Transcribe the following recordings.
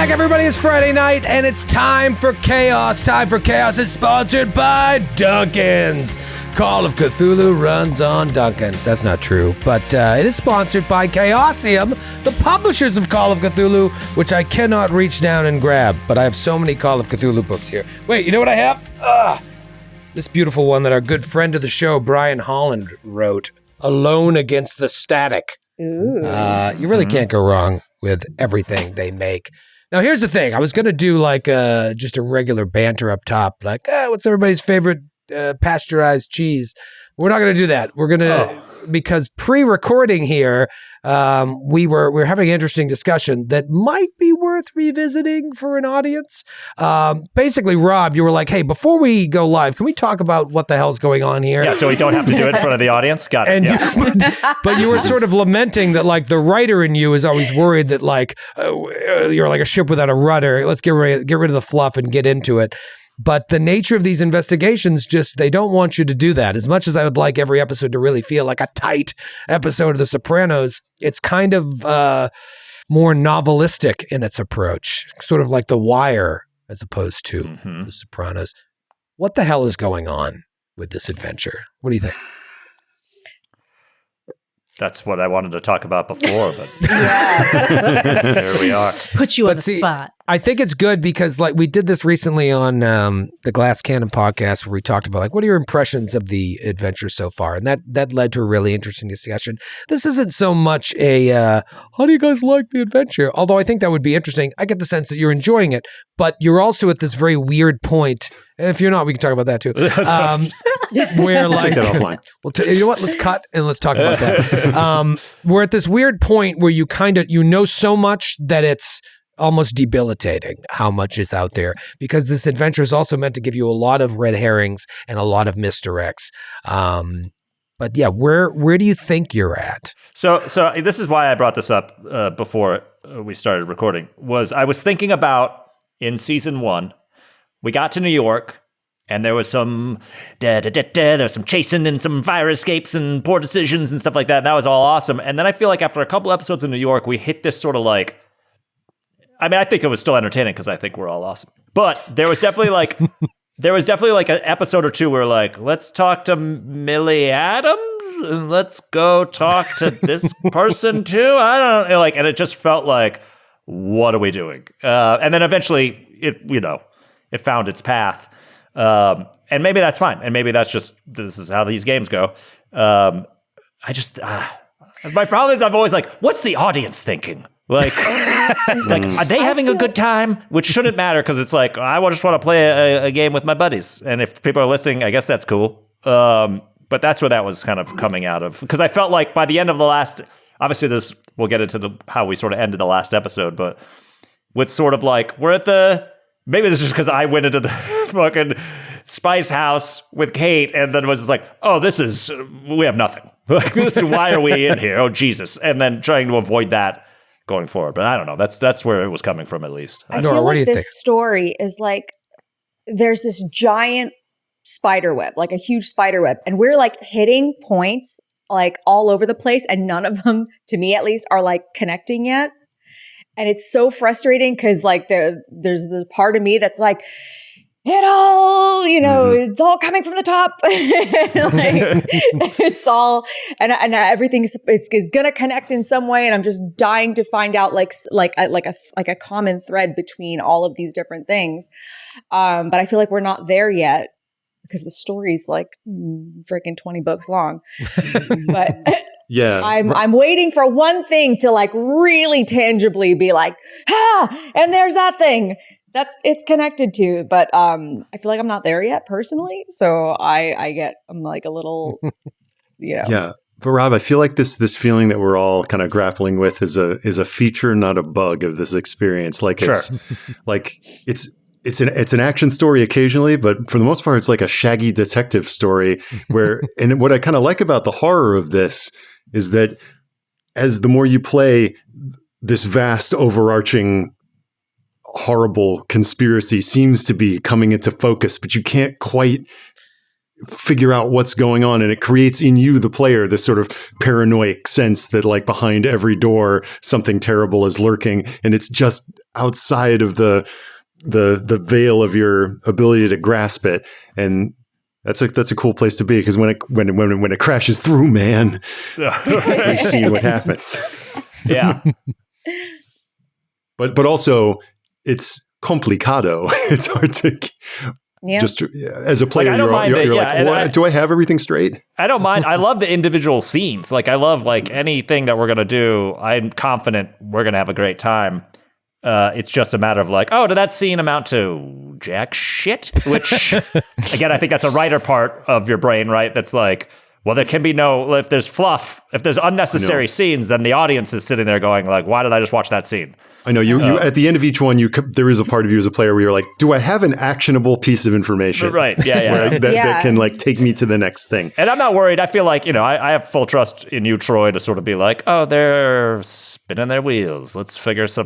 back, everybody. It's Friday night, and it's time for Chaos. Time for Chaos is sponsored by Dunkin's. Call of Cthulhu runs on Dunkin's. That's not true, but it is sponsored by Chaosium, the publishers of Call of Cthulhu, which I cannot reach down and grab, but I have so many Call of Cthulhu books here. Wait, you know what I have? This beautiful one that our good friend of the show, Bryant Holland, wrote, Alone Against the Static. Ooh. You really can't go wrong with everything they make. Now, here's the thing. I was going to do like just a regular banter up top, like, what's everybody's favorite pasteurized cheese? We're not going to do that. We're going to, because pre-recording here, we were having an interesting discussion that might be worth revisiting for an audience. Basically, Rob, you were like, hey, before we go live, can we talk about what the hell's going on here? Yeah, so we don't have to do it in front of the audience. Got it. And but you were sort of lamenting that, like, the writer in you is always worried that, like, you're like a ship without a rudder. Let's get rid of the fluff and get into it. But the nature of these investigations, they don't want you to do that. As much as I would like every episode to really feel like a tight episode of The Sopranos, it's kind of more novelistic in its approach, sort of like The Wire as opposed to The Sopranos. What the hell is going on with this adventure? What do you think? That's what I wanted to talk about before, but here we are. Put you on the spot. I think it's good because, like, we did this recently on the Glass Cannon podcast where we talked about, like, what are your impressions of the adventure so far? And that led to a really interesting discussion. This isn't so much a, how do you guys like the adventure? Although I think that would be interesting. I get the sense that you're enjoying it, but you're also at this very weird point. And if you're not, we can talk about that too. Where, like, take that offline. Well, you know what? Let's cut and let's talk about that. We're at this weird point where you kind of, you know so much that it's almost debilitating how much is out there, because this adventure is also meant to give you a lot of red herrings and a lot of misdirects. But yeah, where do you think you're at? So this is why I brought this up before we started recording. I was thinking about in season 1, we got to New York, and there was some there was some chasing and some fire escapes and poor decisions and stuff like that. And that was all awesome. And then I feel like after a couple episodes in New York, we hit this sort of like, I mean, I think it was still entertaining because I think we're all awesome. But there was definitely like an episode or two where, like, let's talk to Millie Adams and let's go talk to this person too. I don't know, like, and it just felt like, what are we doing? And then eventually it found its path. And maybe that's fine. And maybe that's just, this is how these games go. My problem is I'm always like, what's the audience thinking? Like, are they having a good time? Which shouldn't matter because it's like, I just want to play a game with my buddies. And if people are listening, I guess that's cool. But that's where that was kind of coming out of. Because I felt like by the end of the last, obviously we'll get into how we sort of ended the last episode, but with sort of like, maybe this is just because I went into the fucking Spice House with Kate and then was just like, we have nothing. Like, why are we in here? Oh, Jesus. And then trying to avoid that going forward. But I don't know. That's where it was coming from, at least. I feel like this story is like, there's this giant spider web, like a huge spider web. And we're like hitting points like all over the place. And none of them, to me at least, are like connecting yet. And it's so frustrating because, like, there's the part of me that's like, it all, it's all coming from the top. Like, it's all, and everything is going to connect in some way. And I'm just dying to find out like a common thread between all of these different things. But I feel like we're not there yet because the story's like freaking 20 books long. But yeah, I'm waiting for one thing to like really tangibly be like, and there's that thing. It's connected to, but I feel like I'm not there yet personally. So I'm like a little, Yeah. But Rob, I feel like this feeling that we're all kind of grappling with is a feature, not a bug of this experience. Like it's an action story occasionally, but for the most part, it's like a shaggy detective story where, and what I kind of like about the horror of this is that as the more you play, this vast overarching horrible conspiracy seems to be coming into focus, but you can't quite figure out what's going on, and it creates in you, the player, this sort of paranoid sense that like behind every door something terrible is lurking, and it's just outside of the veil of your ability to grasp it. And that's a cool place to be, because when it crashes through, man, we've seen what happens. Yeah. But also it's complicado. It's hard to just as a player. Like, I don't mind you're it, like, yeah, what? Do I have everything straight? I don't mind. I love the individual scenes. Like, I love like anything that we're gonna do. I'm confident we're gonna have a great time. It's just a matter of like, oh, did that scene amount to jack shit? Which, again, I think that's a writer part of your brain, right? That's like, well, there can be no, if there's fluff, if there's unnecessary scenes, then the audience is sitting there going like, why did I just watch that scene? I know you at the end of each one, there is a part of you as a player where you're like, do I have an actionable piece of information? Right. Yeah. that can like take me to the next thing. And I'm not worried. I feel like, I have full trust in you, Troy, to sort of be like, oh, they're spinning their wheels. Let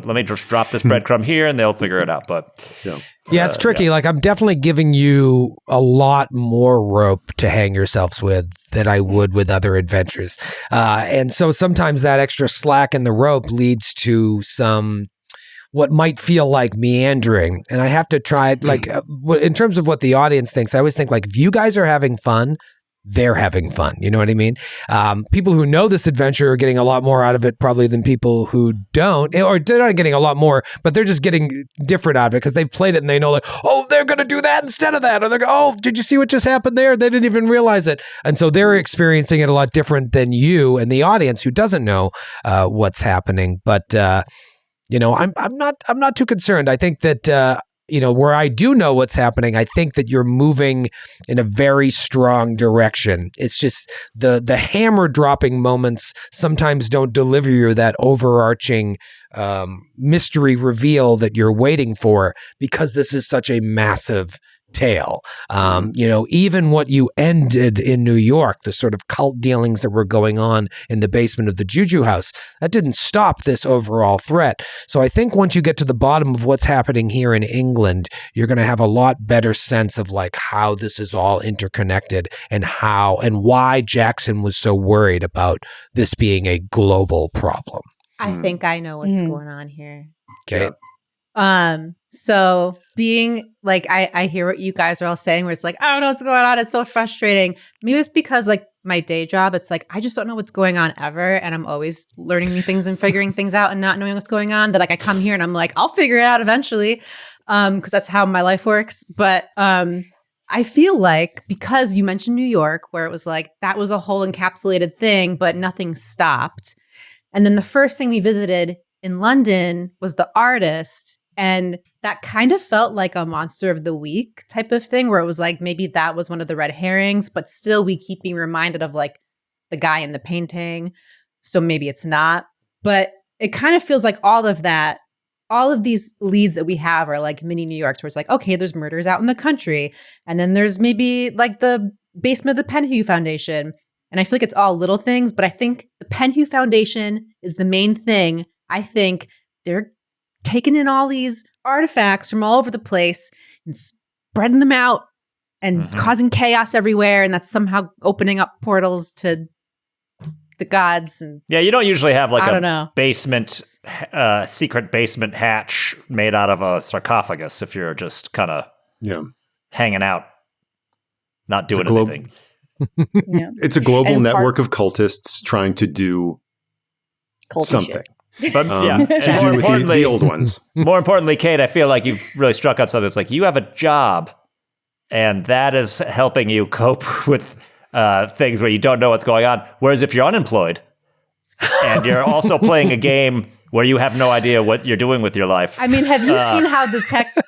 me just drop this breadcrumb here and they'll figure it out. But yeah, it's tricky. Yeah. Like, I'm definitely giving you a lot more rope to hang yourselves with than I would with other adventures. And so sometimes that extra slack in the rope leads to some what might feel like meandering. And I have to try, like, in terms of what the audience thinks, I always think, like, if you guys are having fun, they're having fun. You know what I mean? People who know this adventure are getting a lot more out of it probably than people who don't, or they're not getting a lot more, but they're just getting different out of it because they've played it and they know, like, oh, they're going to do that instead of that. Or they're oh, did you see what just happened there? They didn't even realize it. And so they're experiencing it a lot different than you and the audience who doesn't know what's happening. But, I'm not too concerned. I think that, where I do know what's happening, I think that you're moving in a very strong direction. It's just the hammer dropping moments sometimes don't deliver you that overarching mystery reveal that you're waiting for, because this is such a massive tale. Even what you ended in New York, the sort of cult dealings that were going on in the basement of the Juju house, that didn't stop this overall threat. So I think once you get to the bottom of what's happening here in England, you're going to have a lot better sense of like how this is all interconnected and why Jackson was so worried about this being a global problem. I think I know what's going on here. Okay. So being like, I hear what you guys are all saying where it's like, I don't know what's going on. It's so frustrating. Maybe it's because like my day job, it's like, I just don't know what's going on ever. And I'm always learning new things and figuring things out and not knowing what's going on, that like I come here and I'm like, I'll figure it out eventually. Cause that's how my life works. But, I feel like because you mentioned New York, where it was like, that was a whole encapsulated thing, but nothing stopped. And then the first thing we visited in London was the artist. And that kind of felt like a monster of the week type of thing, where it was like, maybe that was one of the red herrings, but still we keep being reminded of like the guy in the painting. So maybe it's not, but it kind of feels like all of that, all of these leads that we have are like mini New York, where it's like, okay, there's murders out in the country. And then there's maybe like the basement of the Penhew Foundation. And I feel like it's all little things, but I think the Penhew Foundation is the main thing. I think they're taking in all these artifacts from all over the place and spreading them out and causing chaos everywhere. And that's somehow opening up portals to the gods. And yeah, you don't usually have like a basement, secret basement hatch made out of a sarcophagus if you're just kind of hanging out, not doing anything. It's a global network of cultists trying to do something. Shit. But to do with the old ones. More importantly, Kate, I feel like you've really struck out something. It's like you have a job, and that is helping you cope with things where you don't know what's going on. Whereas if you're unemployed and you're also playing a game where you have no idea what you're doing with your life. I mean, have you seen how the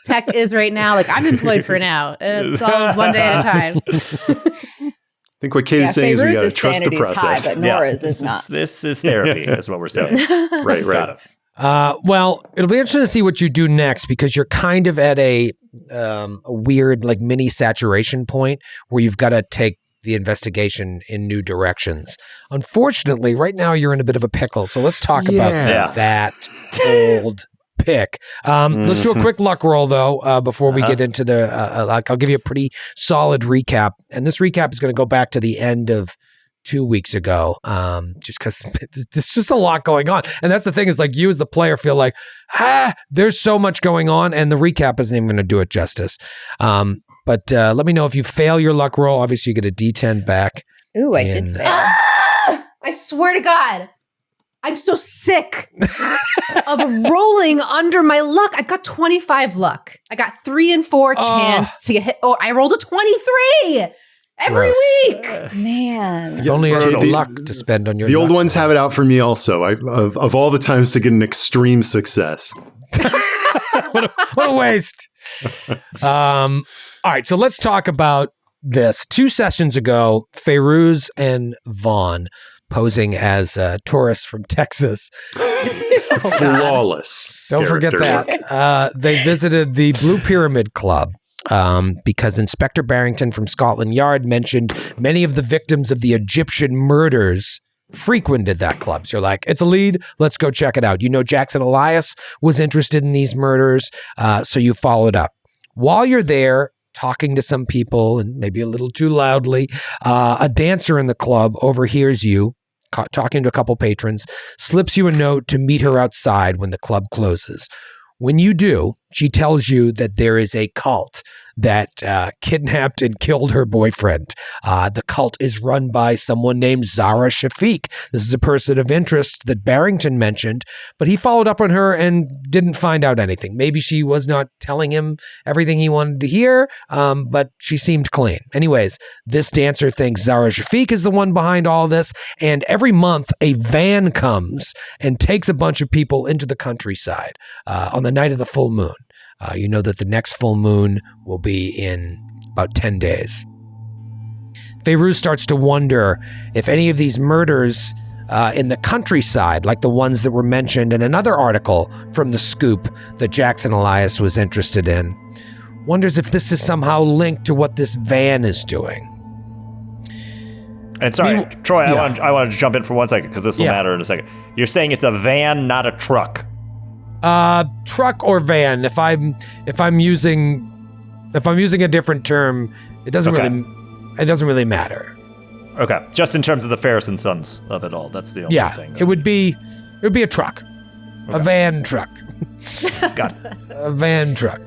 tech is right now? Like, I'm employed for now. It's all one day at a time. I think what Kate is saying is we got to trust the process. High, but Noura's is not. This is therapy, is what we're saying. Right. Got it. Well, it'll be interesting to see what you do next, because you're kind of at a weird, like, mini saturation point where you've got to take the investigation in new directions. Unfortunately, right now you're in a bit of a pickle. So let's talk about that old pick. Let's do a quick luck roll, though, before we get into the I'll give you a pretty solid recap. And this recap is going to go back to the end of 2 weeks ago, just because there's just a lot going on. And that's the thing is, like, you as the player feel like, there's so much going on, and the recap isn't even going to do it justice. But let me know if you fail your luck roll. Obviously, you get a D10 back. Ooh, I did fail. I swear to God, I'm so sick of rolling under my luck. I've got 25 luck. I got 3 and 4 chance to get hit. Oh, I rolled a 23 every week. Man. You only have luck to spend on your The luck old ones roll. have it out for me also. Of all the times to get an extreme success. What a waste. All right, so let's talk about this. 2 sessions ago, Feiruz and Vaughn, posing as tourists from Texas. Flawless. Don't forget character. that. They visited the Blue Pyramid Club because Inspector Barrington from Scotland Yard mentioned many of the victims of the Egyptian murders frequented that club. So you're like, it's a lead. Let's go check it out. You know, Jackson Elias was interested in these murders, so you followed up. While you're there, talking to some people and maybe a little too loudly, a dancer in the club overhears you talking to a couple patrons, slips you a note to meet her outside when the club closes. When you do, she tells you that there is a cult that kidnapped and killed her boyfriend. The cult is run by someone named Zara Shafiq. This is a person of interest that Barrington mentioned, but he followed up on her and didn't find out anything. Maybe she was not telling him everything he wanted to hear, but she seemed clean. Anyways, this dancer thinks Zara Shafiq is the one behind all this, and every month a van comes and takes a bunch of people into the countryside on the night of the full moon. You know that the next full moon will be in about 10 days. Feiruz starts to wonder if any of these murders in the countryside, like the ones that were mentioned in another article from The Scoop that Jackson Elias was interested in, wonders if this is somehow linked to what this van is doing. And sorry, Troy, I want to jump in for 1 second because this will matter in a second. You're saying it's a van, not a truck. Truck or van. If I'm using a different term, it doesn't really matter. Okay, just in terms of the Ferris and Sons of it all, that's the only thing. It would be a truck, a van truck. Got it. A van truck.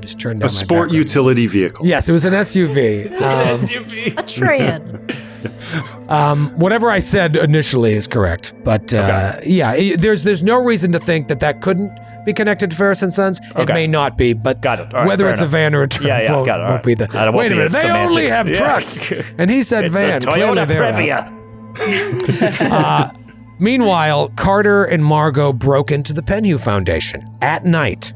Just turned down A sport utility vehicle. Yes, it was an SUV. SUV. A Tran. Whatever I said initially is correct, but there's no reason to think that couldn't be connected to Ferris and Sons. It may not be, but got it. All right, whether it's enough. a van or a truck won't be the. Wait a minute, they only have trucks, and he said It's van. a Toyota Previa. Meanwhile, Carter and Margot broke into the Penhew Foundation at night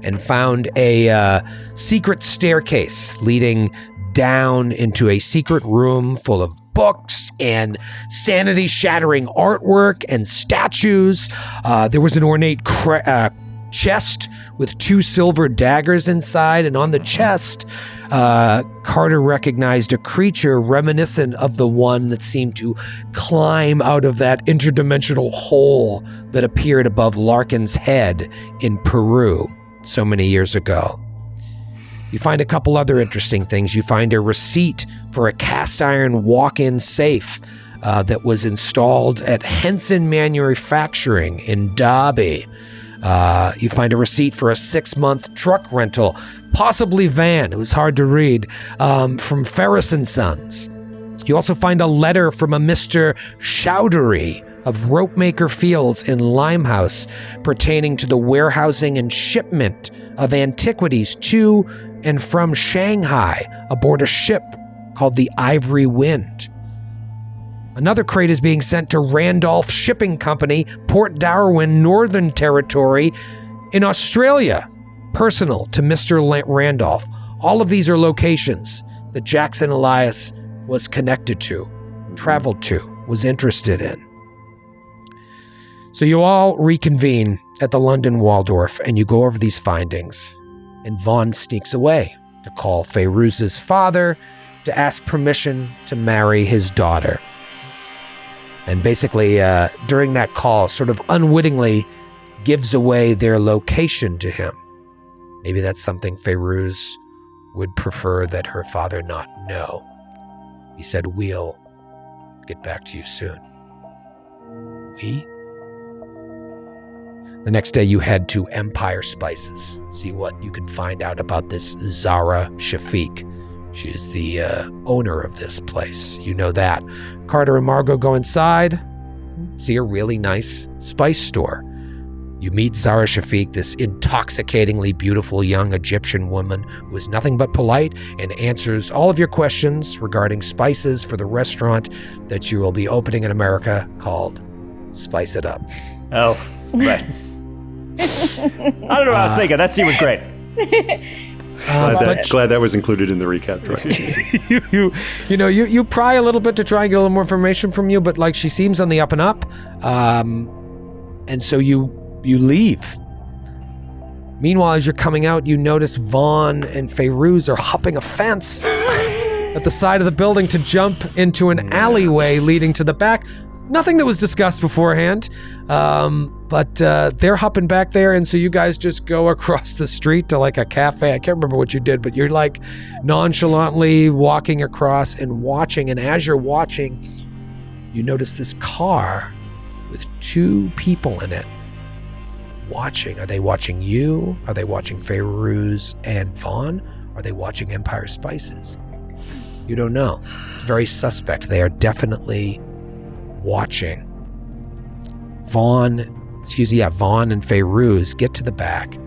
and found a secret staircase leading down into a secret room full of books and sanity-shattering artwork and statues. There was an ornate chest with 2 silver daggers inside, and on the chest, Carter recognized a creature reminiscent of the one that seemed to climb out of that interdimensional hole that appeared above Larkin's head in Peru so many years ago. You find a couple other interesting things. You find a receipt for a cast iron walk-in safe that was installed at Henson Manufacturing in Derby. You find a receipt for a 6-month truck rental, possibly van, it was hard to read, from Ferris and Sons. You also find a letter from a Mr. Chowdhury of Ropemaker Fields in Limehouse pertaining to the warehousing and shipment of antiquities to and from Shanghai aboard a ship called the Ivory Wind. Another crate is being sent to Randolph Shipping Company, Port Darwin, Northern Territory in Australia, personal to Mr. Randolph. All of these are locations that Jackson Elias was connected to, traveled to, was interested in. So you all reconvene at the London Waldorf and you go over these findings. And Vaughn sneaks away to call Feiruz's father to ask permission to marry his daughter. And basically, during that call, sort of unwittingly, gives away their location to him. Maybe that's something Feyruz would prefer that her father not know. He said, "We'll get back to you soon." We? The next day you head to Empire Spices. See what you can find out about this Zara Shafiq. She is the owner of this place. You know that. Carter and Margot go inside. See a really nice spice store. You meet Zara Shafiq, this intoxicatingly beautiful young Egyptian woman who is nothing but polite and answers all of your questions regarding spices for the restaurant that you will be opening in America called Spice It Up. Oh, right. I don't know what I was thinking. That scene was great. Glad that was included in the recap. Right? you pry a little bit to try and get a little more information from you, but like she seems on the up and up, and so you leave. Meanwhile, as you're coming out, you notice Vaughn and Feyruz are hopping a fence at the side of the building to jump into an alleyway leading to the back. Nothing that was discussed beforehand, but they're hopping back there, and so you guys just go across the street to like a cafe. I can't remember what you did, but you're like nonchalantly walking across and watching, and as you're watching, you notice this car with two people in it watching. Are they watching you? Are they watching Feyruz and Vaughn? Are they watching Empire Spices? You don't know. It's very suspect. They are definitely watching. Vaughn and Feyruz get to the back,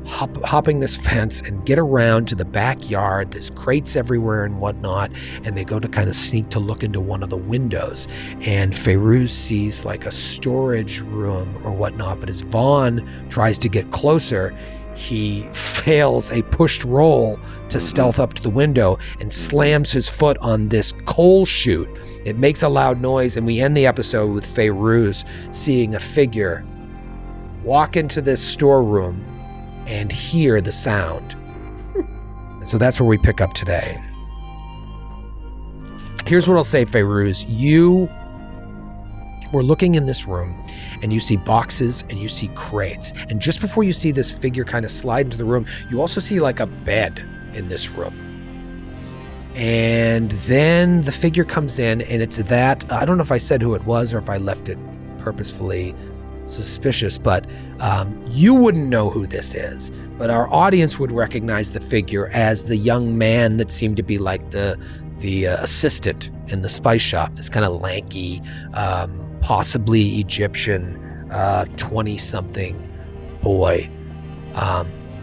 hopping this fence and get around to the backyard. There's crates everywhere and whatnot, and they go to kind of sneak to look into one of the windows, and Feyruz sees like a storage room or whatnot, but as Vaughn tries to get closer, he fails a pushed roll to stealth up to the window and slams his foot on this coal chute. It makes a loud noise, and we end the episode with Feyruz seeing a figure walk into this storeroom and hear the sound. And so that's where we pick up today. Here's what I'll say, Feyruz. You were looking in this room, and you see boxes and you see crates. And just before you see this figure kind of slide into the room, you also see like a bed in this room. And then the figure comes in, and it's that, I don't know if I said who it was or if I left it purposefully suspicious, but you wouldn't know who this is, but our audience would recognize the figure as the young man that seemed to be like the assistant in the spice shop, this kind of lanky, possibly Egyptian 20-something boy.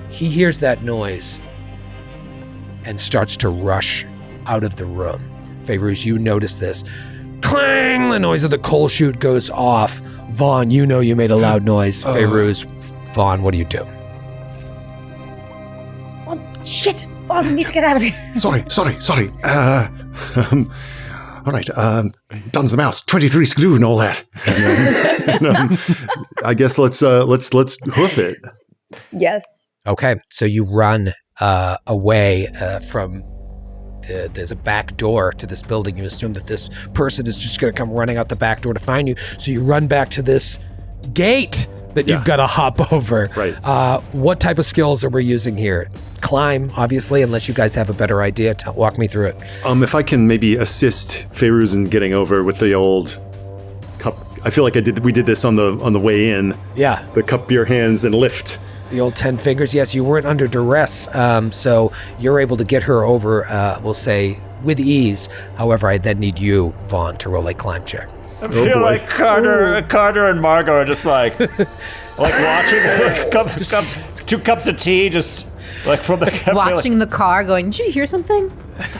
He hears that noise and starts to rush out of the room. Feyruz, you notice this. Clang! The noise of the coal chute goes off. Vaughn, you know you made a loud noise. Feyruz, Vaughn, what do you do? Oh, shit! Vaughn, we need to get out of here. Sorry. All right, Duns the mouse, 23 skidoo and all that. And, I guess let's hoof it. Yes. Okay, so you run away from there's a back door to this building. You assume that this person is just going to come running out the back door to find you. So you run back to this gate that you've got to hop over. Right. What type of skills are we using here? Climb, obviously, unless you guys have a better idea. Walk me through it. If I can maybe assist Feyruz in getting over with the old cup. I feel like we did this on the way in. Yeah. The cup your hands and lift. The old 10 fingers. Yes, you weren't under duress, so you're able to get her over, we'll say, with ease. However, I then need you, Vaughn, to roll a climb check. I feel like Carter and Margot are just like watching two cups of tea, just like from the watching the car, going, "Did you hear something?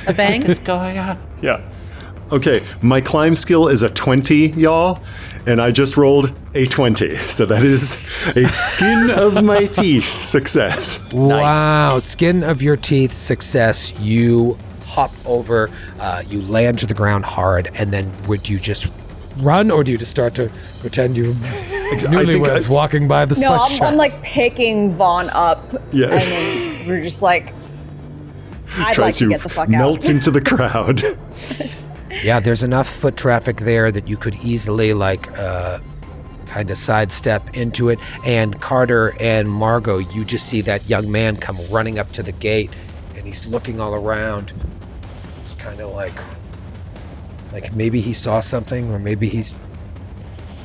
A bang? What's going on?" Yeah. Okay, my climb skill is a 20, y'all, and I just rolled a 20. So that is a skin of my teeth success. Wow, skin of your teeth success. You hop over, you land to the ground hard, and then would you just run, or do you just start to pretend you're newlyweds walking by the spice shop? I'm like picking Vaughn up, Yeah. and then we're just like, I'd Try like to get the fuck out. melt into the crowd. Yeah, there's enough foot traffic there that you could easily kind kind of sidestep into it. And Carter and Margot, you just see that young man come running up to the gate, and he's looking all around. It's kind of like maybe he saw something, or maybe he's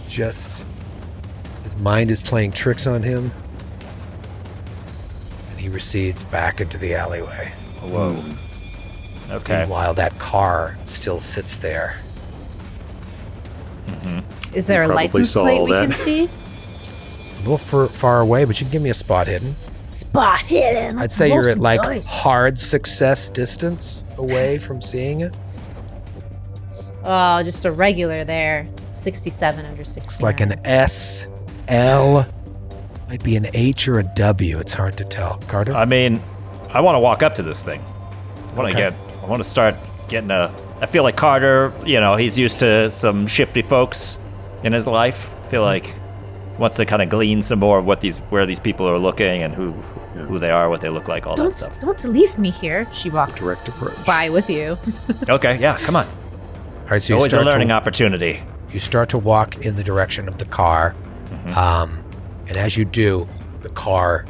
just, his mind is playing tricks on him. And he recedes back into the alleyway. Whoa. Okay. Meanwhile, that car still sits there. Is there a Probably license saw plate all we that. can see? It's a little far away, but you can give me a spot hidden. Spot hidden. I'd say you're at like Dice. hard success distance away from seeing it. Oh, just a regular there. 67 under 69. It's like an S, L, might be an H or a W. It's hard to tell. Carter? I mean, I want to walk up to this thing. I Okay. want to start getting I feel like Carter, he's used to some shifty folks in his life. I feel like he wants to kind of glean some more of where these people are looking and who they are, what they look like, all that stuff. Don't leave me here. She walks Direct approach. by with you. Okay, yeah, come on. All right, so you Always a start, learning opportunity. you start to walk in the direction of the car. And as you do, the car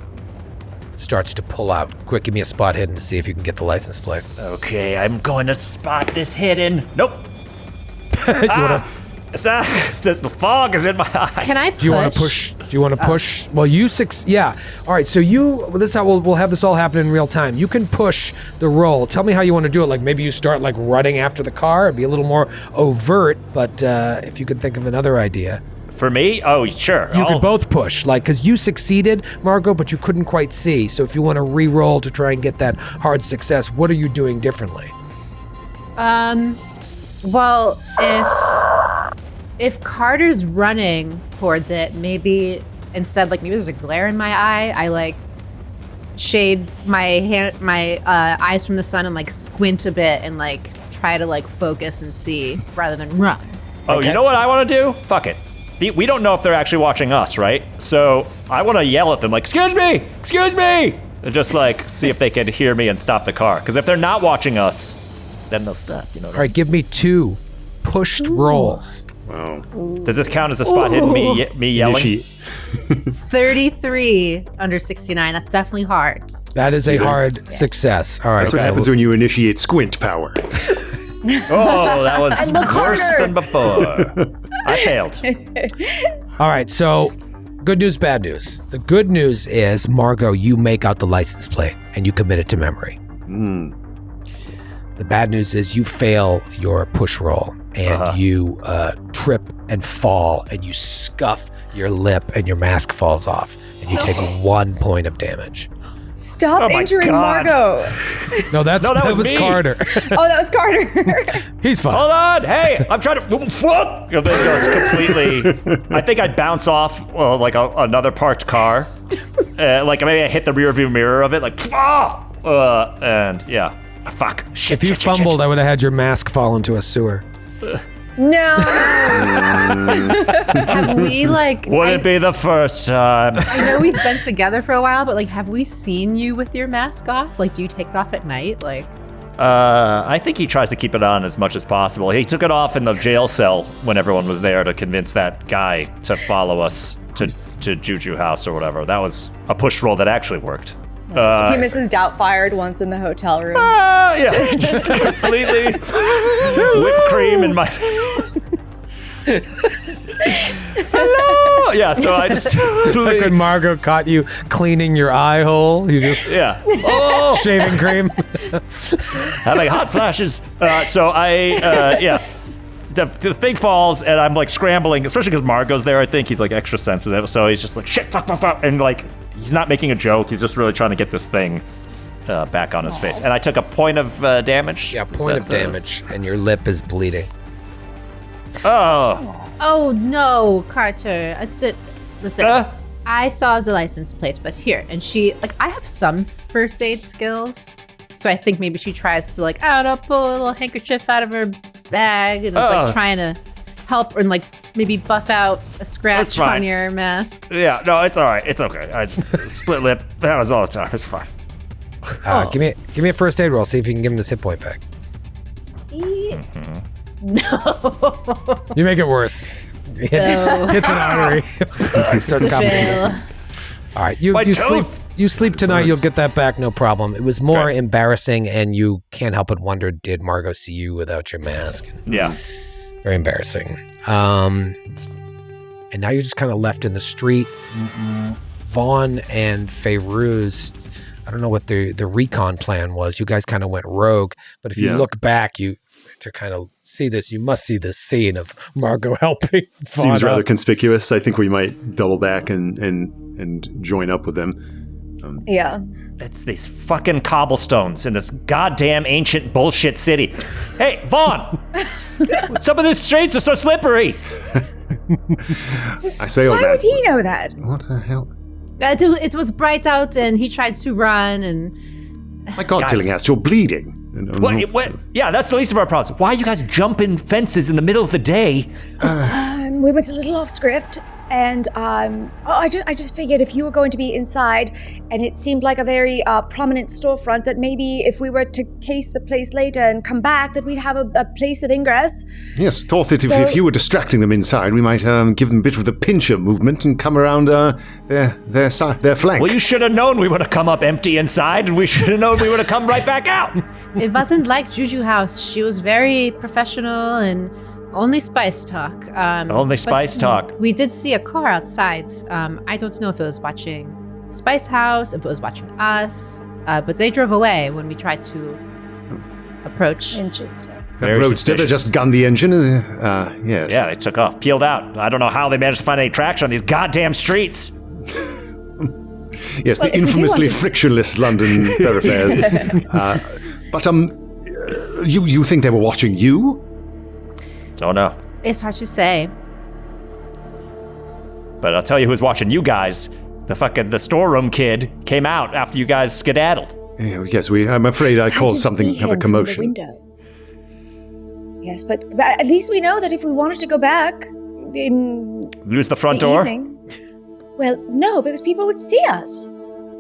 starts to pull out. Quick, give me a spot hidden to see if you can get the license plate. Okay, I'm going to spot this hidden. Nope. The fog is in my eye. Can I push? Do you want to push? Do you want to push? Well, yeah. All right. So this is how we'll have this all happen in real time. You can push the roll. Tell me how you want to do it. Like maybe you start like running after the car. It'd be a little more overt. But if you could think of another idea, For me? Oh, sure. you could both push. Like because you succeeded, Margot, but you couldn't quite see. So if you want to re-roll to try and get that hard success, what are you doing differently? Well, if Carter's running towards it, maybe instead, maybe there's a glare in my eye. I shade my eyes from the sun and squint a bit and try to focus and see rather than run. Oh, Okay. you know what I want to do? Fuck it. We don't know if they're actually watching us, right? So I want to yell at them excuse me! Excuse me! And just see if they can hear me and stop the car. Because if they're not watching us, then they'll stop, All right, give me 2 pushed rolls. Wow. Does this count as a spot hidden, me yelling? Initiate. 33 under 69. That's definitely hard. That is a hard success. All right. That's what happens when you initiate squint power. Oh, that was worse than before. I failed. All right, so good news, bad news. The good news is, Margot, you make out the license plate and you commit it to memory. The bad news is you fail your push roll and you trip and fall and you scuff your lip and your mask falls off and you take 1 point of damage. Stop Oh my injuring God. Margot. No, that was was me. Carter. Oh, that was Carter. He's fine. Hold on, hey, I'm trying to flip. And then just completely. I think I'd bounce off another parked car. Maybe I hit the rearview mirror of it, and yeah, fuck. Shit. If you fumbled, I would have had your mask fall into a sewer. No. Have we Wouldn't be the first time. I know we've been together for a while, but have we seen you with your mask off? Do you take it off at night? I think he tries to keep it on as much as possible. He took it off in the jail cell when everyone was there to convince that guy to follow us to Juju House or whatever. That was a push roll that actually worked. He misses Doubtfired once in the hotel room. Yeah, just completely whipped cream in my. Hello. Yeah, so I just Like when Margot caught you cleaning your eye hole, you do yeah. Oh, shaving cream. having hot flashes. So I yeah. The thing falls and I'm scrambling, especially because Margot's there. I think he's extra sensitive, so he's just shit, fuck, and he's not making a joke. He's just really trying to get this thing back on his face. And I took a point of damage. Yeah, Is point of that, damage, and your lip is bleeding. Oh no, Carter. That's it. Listen, I saw the license plate, but here, and she I have some first aid skills, so I think maybe she tries to I don't know, pull a little handkerchief out of her bag and is trying to help and maybe buff out a scratch That's fine. on your mask. Yeah, no, it's all right. It's okay. I split lip. That was all the time. It's fine. Give me a first aid roll. See if you can give him this hit point back. No. You make it worse. Hits an artery. Starts coughing. Phil. All right, My you sleep. tooth! You sleep tonight. You'll get that back, no problem. It was more embarrassing, and you can't help but wonder: did Margot see you without your mask? Yeah. Very embarrassing. And now you're just kind of left in the street. Vaughn and Fairuz, I don't know what the recon plan was. You guys kind of went rogue, but if you look back, to kind of see this, you must see this scene of Margot helping Vaughn Seems rather up. conspicuous. I think we might double back and join up with them. Yeah. It's these fucking cobblestones in this goddamn ancient bullshit city. Hey, Vaughn! Some of these streets are so slippery. I say all Why that. would he know that? What the hell? It was bright out, and he tried to run, and My God, Guys. Tillinghast, you're bleeding. What? Yeah, that's the least of our problems. Why are you guys jumping fences in the middle of the day? We went a little off script, and I just figured if you were going to be inside, and it seemed like a very prominent storefront, that maybe if we were to case the place later and come back, that we'd have a place of ingress. Yes, thought that So- if you were distracting them inside, we might give them a bit of the pincher movement and come around their flank. Well, you should have known we would have come up empty inside, and we should have known we would have come right back out. it wasn't like Juju House. She was very professional and only spice talk. Only but spice talk. We did see a car outside. I don't know if it was watching Spice House, if it was watching us, but they drove away when we tried to approach. Interesting. That Very roadster suspicious. just gunned the engine. Yes. Yeah, they took off, peeled out. I don't know how they managed to find any traction on these goddamn streets. Yes, Well, the if we do infamously want to- frictionless London thoroughfares. But you think they were watching you? Don't know. It's hard to say. But I'll tell you who's watching you guys. The storeroom kid came out after you guys skedaddled. Yes, I'm afraid I did caused see something him of a from the commotion. window. Yes, but at least we know that if we wanted to go back in Lose the front the door? evening, well, no, because people would see us.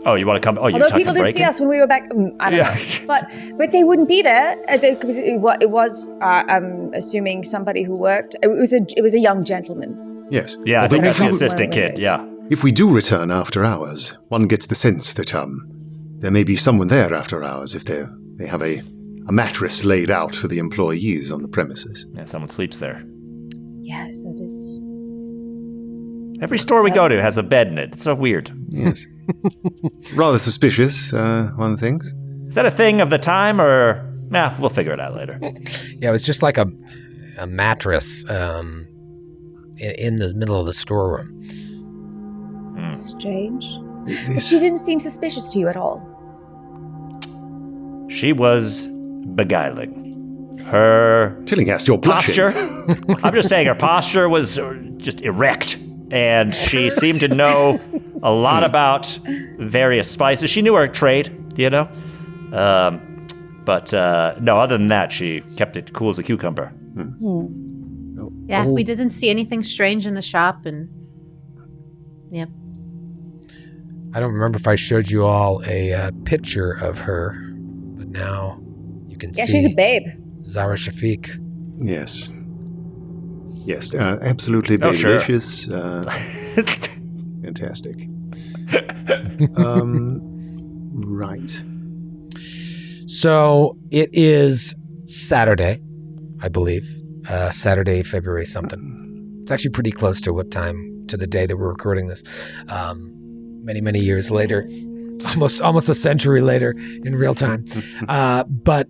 Oh, you want to come? Oh, you're Although talking people did breaking? see us when we were back, I don't know, but they wouldn't be there because it was I'm assuming somebody who worked. It was a young gentleman. Yes. Yeah, I Although think that's the if you- assistant kid, yeah. If we do return after hours, one gets the sense that there may be someone there after hours if they have a mattress laid out for the employees on the premises. Yeah, someone sleeps there. Yes, that is. Every store we go to has a bed in it. It's so weird. Yes. Rather suspicious, one thinks. Is that a thing of the time, or... Nah, we'll figure it out later. Yeah, it was just like a mattress in the middle of the storeroom. Strange. But she didn't seem suspicious to you at all. She was beguiling. Her Tillinghast, you're blushing. posture... I'm just saying her posture was just erect. And she seemed to know a lot about various spices. She knew her trade, you know? But no, other than that, she kept it cool as a cucumber. Yeah, we didn't see anything strange in the shop, and yep. I don't remember if I showed you all a picture of her, but now you can Yeah, see she's a babe. Zara Shafiq. Yes. Yes, absolutely Oh, sure. babylicious. Fantastic. Right. So it is Saturday, I believe. Saturday, February something. It's actually pretty close to to the day that we're recording this. Many years later. It's almost a century later in real time. But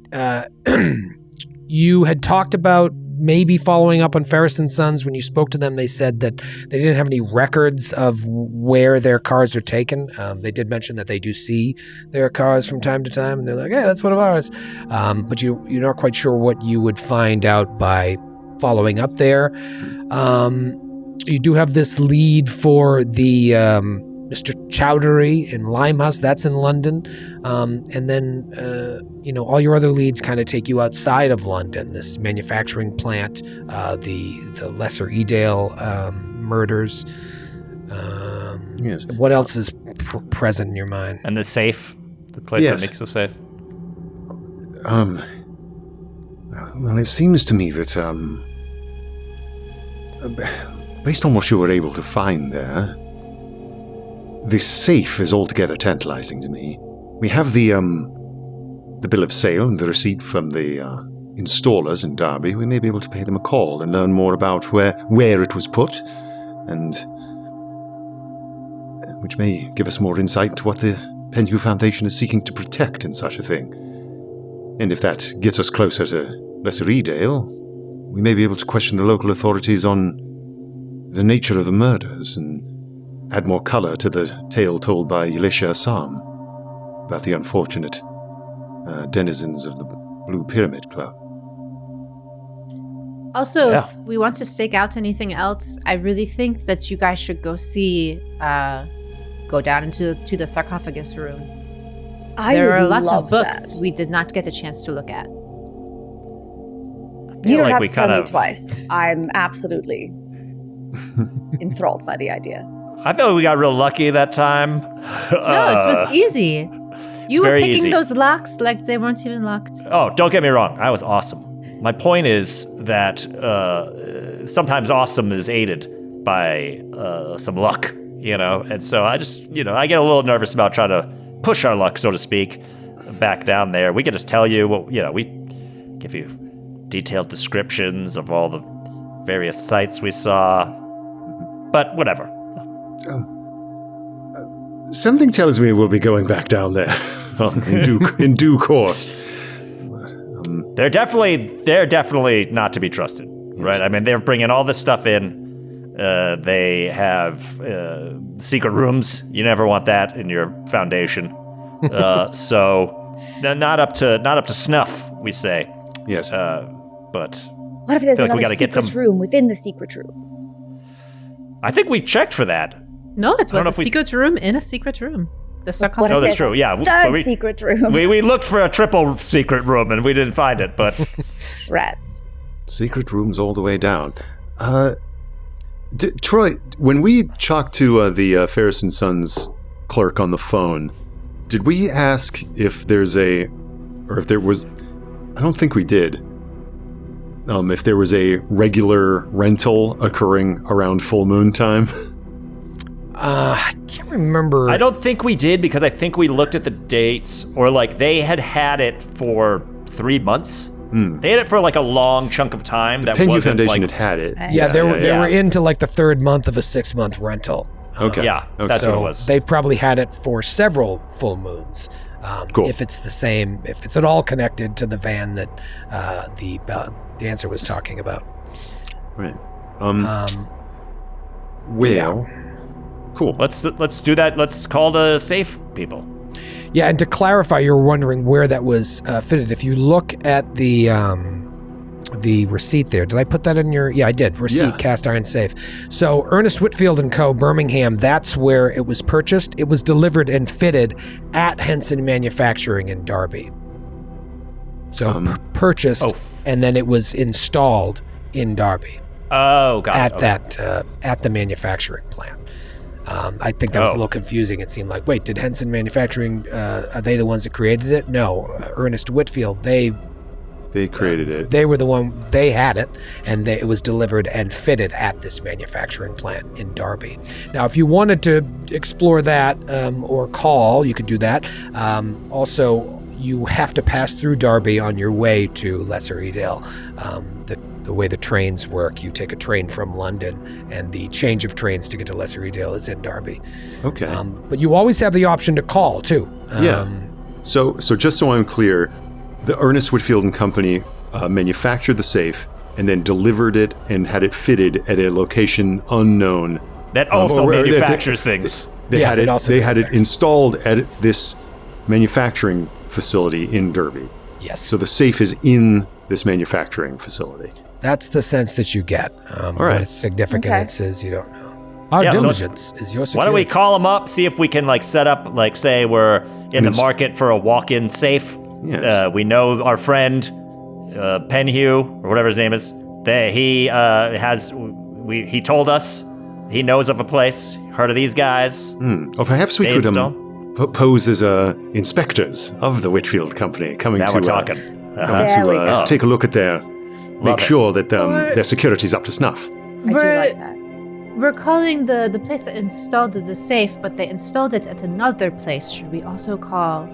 you had talked about maybe following up on Ferris & Sons. When you spoke to them, they said that they didn't have any records of where their cars are taken. They did mention that they do see their cars from time to time, and they're like, hey, that's one of ours. But you're not quite sure what you would find out by following up there. You do have this lead for the Mr. Chowdhury in Limehouse. That's in London. And then, all your other leads kind of take you outside of London. This manufacturing plant, the Lesser Edale murders. Yes. What else is present in your mind? And the safe, the place Yes. that makes the safe. Well, it seems to me that based on what you were able to find there, this safe is altogether tantalizing to me. We have the bill of sale and the receipt from the installers in Derby. We may be able to pay them a call and learn more about where it was put, and which may give us more insight into what the Penhew Foundation is seeking to protect in such a thing. And if that gets us closer to Lesser Edale, we may be able to question the local authorities on the nature of the murders and add more color to the tale told by Elisha Assam about the unfortunate denizens of the Blue Pyramid Club. Also, if we want to stake out anything else, I really think that you guys should go down into the sarcophagus room. There are lots of books we did not get a chance to look at. You don't have to tell me twice. I'm absolutely enthralled by the idea. I feel like we got real lucky that time. No, it was easy. You were picking those locks like they weren't even locked. Oh, don't get me wrong. I was awesome. My point is that sometimes awesome is aided by some luck, And so I just, I get a little nervous about trying to push our luck, so to speak, back down there. We could just tell you, we give you detailed descriptions of all the various sites we saw. But whatever. Something tells me we'll be going back down there in due course. They're definitely not to be trusted, right? I mean, they're bringing all this stuff in. They have secret rooms. You never want that in your foundation. So they're not up to snuff, we say. Yes. But what if there's another secret room within the secret room? I think we checked for that. No, it was a secret room in a secret room. The sarcophagus. Oh, that's true. Yeah, third secret room. We looked for a triple secret room and we didn't find it. But rats. Secret rooms all the way down. Troy, when we talked to the Ferris & Sons clerk on the phone, did we ask if there was? I don't think we did. If there was a regular rental occurring around full moon time. I can't remember. I don't think we did because I think we looked at the dates, or they had it for 3 months. They had it for a long chunk of time. The Penhew Foundation had it. Yeah, they were into the third month of a 6-month rental. Okay. That's what it was. They probably had it for several full moons. Cool. If it's the same, if it's at all connected to the van that the dancer was talking about. Right. Well. Cool. Let's do that. Let's call the safe people. Yeah, and to clarify, you're wondering where that was fitted. If you look at the receipt there, did I put that in your? Yeah, I did. Receipt, cast iron safe. So Ernest Whitfield & Co., Birmingham, that's where it was purchased. It was delivered and fitted at Henson Manufacturing in Derby. So purchased, and then it was installed in Derby. Oh, got it. At the manufacturing plant. I think that was a little confusing. It seemed like, wait, did Henson Manufacturing, are they the ones that created it? No, Ernest Whitfield, they created it. They were the one, they had it, and it was delivered and fitted at this manufacturing plant in Derby. Now, if you wanted to explore that or call, you could do that. Also, you have to pass through Derby on your way to Lesser Edale. The way the trains work, you take a train from London, and the change of trains to get to Lesser Edale is in Derby. Okay. But you always have the option to call, too. So just so I'm clear, the Ernest Whitfield & Company manufactured the safe and then delivered it and had it fitted at a location unknown. That also manufactures things. They had it installed at this manufacturing facility in Derby. Yes. So the safe is in this manufacturing facility. That's the sense that you get. What its significance is, you don't know. Our diligence is your security. Why don't we call them up, see if we can set up, say we're in the market for a walk-in safe. Yes. We know our friend Penhew, or whatever his name is. He told us he knows of a place. Heard of these guys? Or perhaps we could pose as inspectors of the Whitfield Company coming now to we're talking. Take a look at make sure that their security's up to snuff. I do like that. We're calling the place that installed the safe, but they installed it at another place. Should we also call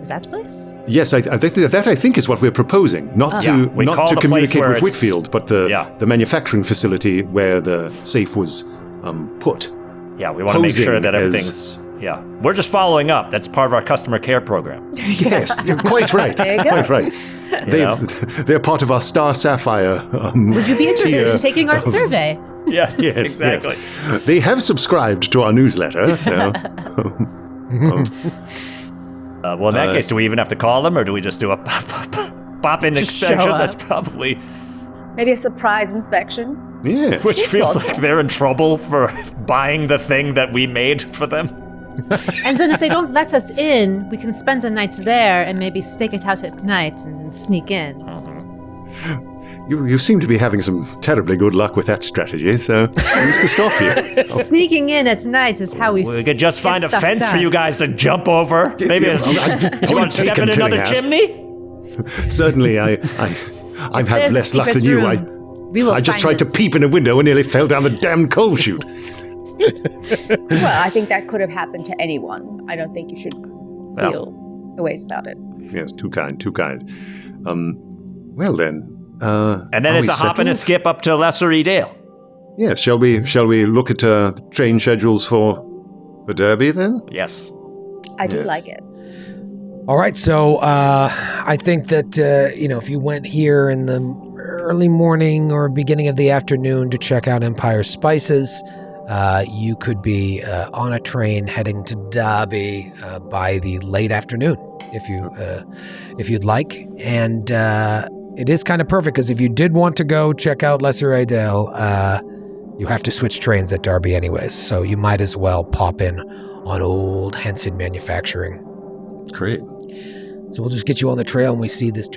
that place? Yes, I think that I think is what we're proposing. Not to we call the place communicate where with it's- Whitfield, but the manufacturing facility where the safe was put. Yeah, we want to make sure Posing that as- everything's... Yeah, we're just following up. That's part of our customer care program. Yes, you're quite right. There you go. Quite right. They're part of our Star Sapphire. Would you be interested tier in taking our of- survey? Yes, Yes, exactly. yes. They have subscribed to our newsletter, so Well, in that case, do we even have to call them, or do we just do a pop-in Just show inspection? up. That's probably... Maybe a surprise inspection. yeah. Which feels plausible. like they're in trouble for buying the thing that we made for them. And then if they don't let us in, we can spend a night there and maybe stake it out at night and then sneak in. You seem to be having some terribly good luck with that strategy, so who's to stop you? Sneaking in at night is how we could just get find a stuff fence for done. you guys to jump over. Maybe Yeah, you want to step in taken, another Tillinghast. chimney? Certainly, I've had There's a less luck secret than you. room. We will I just find tried to it. peep in a window and nearly fell down the damn coal chute. Well, I think that could have happened to anyone. I don't think you should feel the ways about it. Yes, too kind, too kind. Well then. And then are it's we a hop and a settled? skip up to Lesser Edale. Yeah, shall we look at the train schedules for the Derby then? Yes. I do Yes. like it. All right, so I think that if you went here in the early morning or beginning of the afternoon to check out Empire Spices, you could be on a train heading to Derby by the late afternoon, if you'd like. And it is kind of perfect because if you did want to go check out Lesser Edale, you have to switch trains at Derby anyways. So you might as well pop in on old Henson Manufacturing. Great. So we'll just get you on the trail and we see this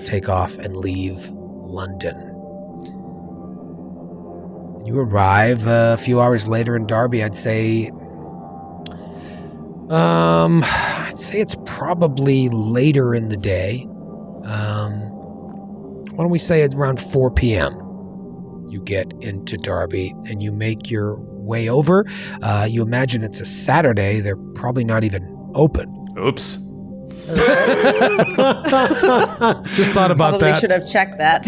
take off and leave London. You arrive a few hours later in Derby. I'd say it's probably later in the day. Why don't we say it's around 4 p.m. You get into Derby and you make your way over. You imagine it's a Saturday. They're probably not even open. Oops. Just thought about Probably that. should have checked that.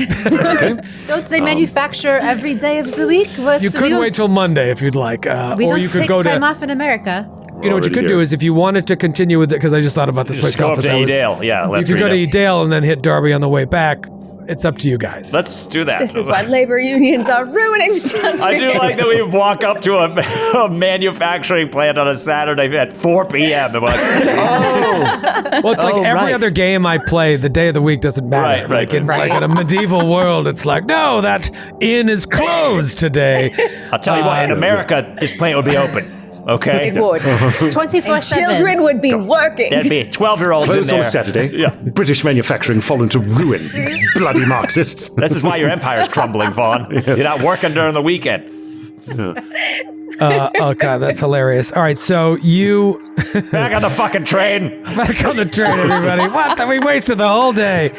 Don't they manufacture every day of the week? You could wait till Monday if you'd like. We or don't you could take go time to. off in America. You know what you could do is if you wanted to continue with it, because I just thought about this Just go up myself. to as I was- Edale. Yeah, You let's could go to read it. Edale and then hit Derby on the way back. It's up to you guys. Let's do that. This is why labor unions are ruining the country. I do like that we walk up to a manufacturing plant on a Saturday at 4 p.m. and we're like, Well, it's like every right. other game I play, the day of the week doesn't matter. Right, Like in a medieval world, it's like, no, that inn is closed today. I'll tell you what, in America, this plant would be open. Okay? It would. 24/7. Children would be working. There'd be 12-year-olds in Closed there. on a Saturday. Yeah. British manufacturing fallen to ruin. Bloody Marxists. This is why your empire's crumbling, Vaughn. You're not working during the weekend. Oh, God, that's hilarious. All right, so you Back on the fucking train. back on the train, everybody. What? We wasted the whole day.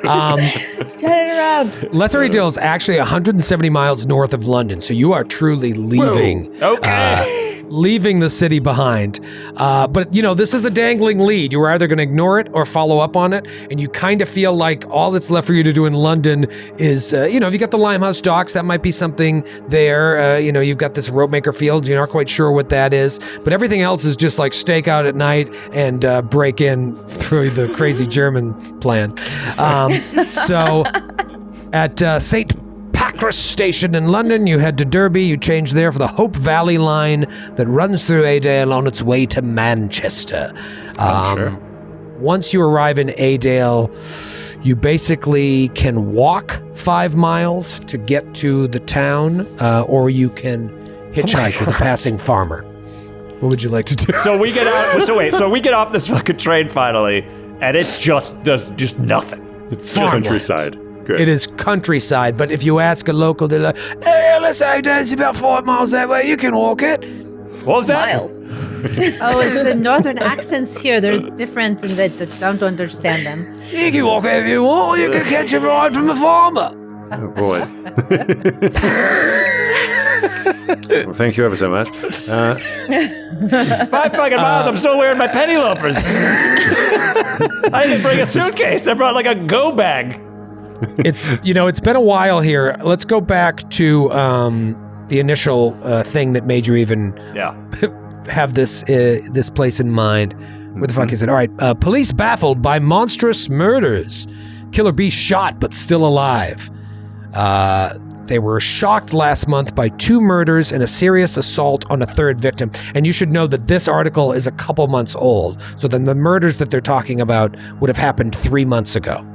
Turn it around. Lesser Edale is actually 170 miles north of London, so you are truly leaving. Okay. Leaving the city behind. But, this is a dangling lead. You were either going to ignore it or follow up on it, and you kind of feel like all that's left for you to do in London is, if you got the Limehouse docks, that might be something there. You've got this Ropemaker Fields. You're not quite sure what that is, but everything else is just like stake out at night and break in through the crazy German plan. So at St. Pancras Station in London, you head to Derby, you change there for the Hope Valley line that runs through Edale on its way to Manchester. Once you arrive in Edale, you basically can walk 5 miles to get to the town, or you can hitchhike with a passing farmer. What would you like to do? So we get out. So we get off this fucking train finally, and it's there's just nothing. It's Farmland. countryside. Good. It is countryside, but if you ask a local, they're like, hey, let's say it's about 5 miles that way, you can walk it. What was that? Miles. Oh, it's the northern accents here. They're different and they don't understand them. You can walk it if you want, or you can catch a ride from a farmer. Oh, boy. Well, thank you ever so much. 5 fucking miles, I'm still wearing my penny loafers. I didn't bring a suitcase. I brought like a go bag. It's been a while here. Let's go back to the initial thing that made you even have this place in mind. Where the fuck is it? All right. Police baffled by monstrous murders. Killer bee shot but still alive. They were shocked last month by 2 murders and a serious assault on a 3rd victim. And you should know that this article is a couple months old. So then the murders that they're talking about would have happened 3 months ago.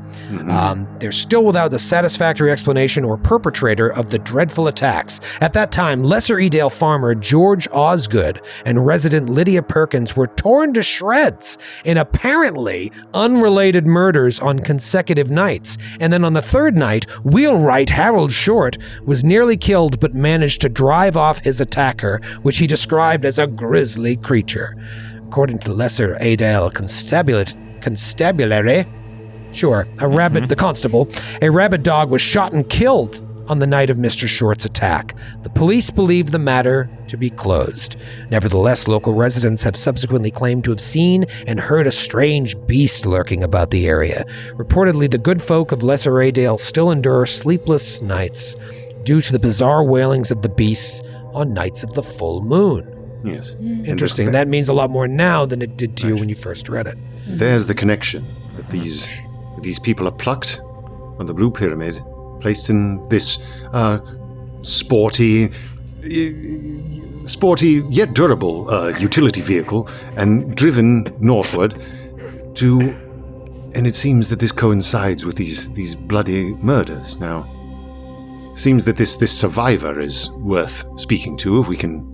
They're still without a satisfactory explanation or perpetrator of the dreadful attacks. At that time, Lesser Edale farmer George Osgood and resident Lydia Perkins were torn to shreds in apparently unrelated murders on consecutive nights. And then on the 3rd night, wheelwright Harold Short was nearly killed but managed to drive off his attacker, which he described as a grisly creature. According to Lesser Edale Constabulary, a rabid, the constable, a rabid dog was shot and killed on the night of Mr. Short's attack. The police believe the matter to be closed. Nevertheless, local residents have subsequently claimed to have seen and heard a strange beast lurking about the area. Reportedly, the good folk of Lesser Edale still endure sleepless nights due to the bizarre wailings of the beasts on nights of the full moon. Yes. Interesting. That means a lot more now than it did to you when you first read it. There's the connection that these people are plucked on the Blue Pyramid, placed in this sporty yet durable utility vehicle, and driven northward and it seems that this coincides with these bloody murders. Now, seems that this survivor is worth speaking to. If we can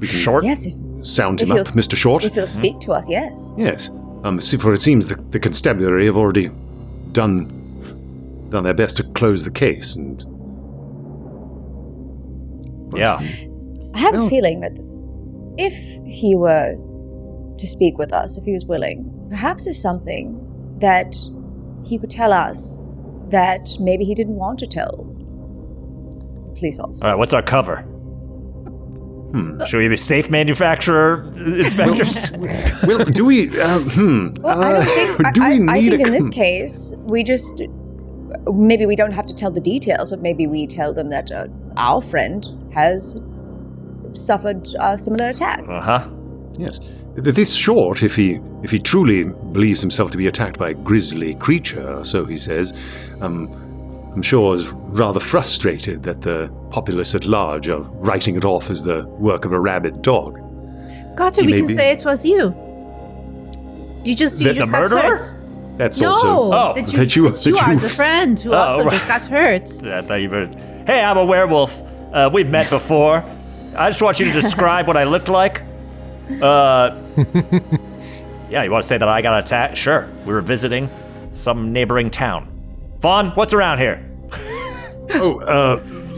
Short? Yes, sound him up, Mr. Short. if he'll speak to us, yes. Yes. For it seems the constabulary have already done their best to close the case, and Yeah. I have a feeling that if he were to speak with us, if he was willing, perhaps there's something that he could tell us that maybe he didn't want to tell the police officers. All right, what's our cover? Should we be safe manufacturer inspectors? well, do we? Well, I don't think. Do we need I think a in this case, we just maybe we don't have to tell the details, but maybe we tell them that our friend has suffered a similar attack. Yes. This Short, if he truly believes himself to be attacked by a grisly creature, so he says, I'm sure is rather frustrated that the populace at large are writing it off as the work of a rabid dog. Gotcha, we can say it was you. You just got murderer? hurt. That's No, also that you are as a friend who also just got hurt. I thought you were. Hey, I'm a werewolf. We've met before. I just want you to describe what I looked like. Yeah, you want to say that I got attacked? Sure. We were visiting some neighboring town. Vaughn, what's around here?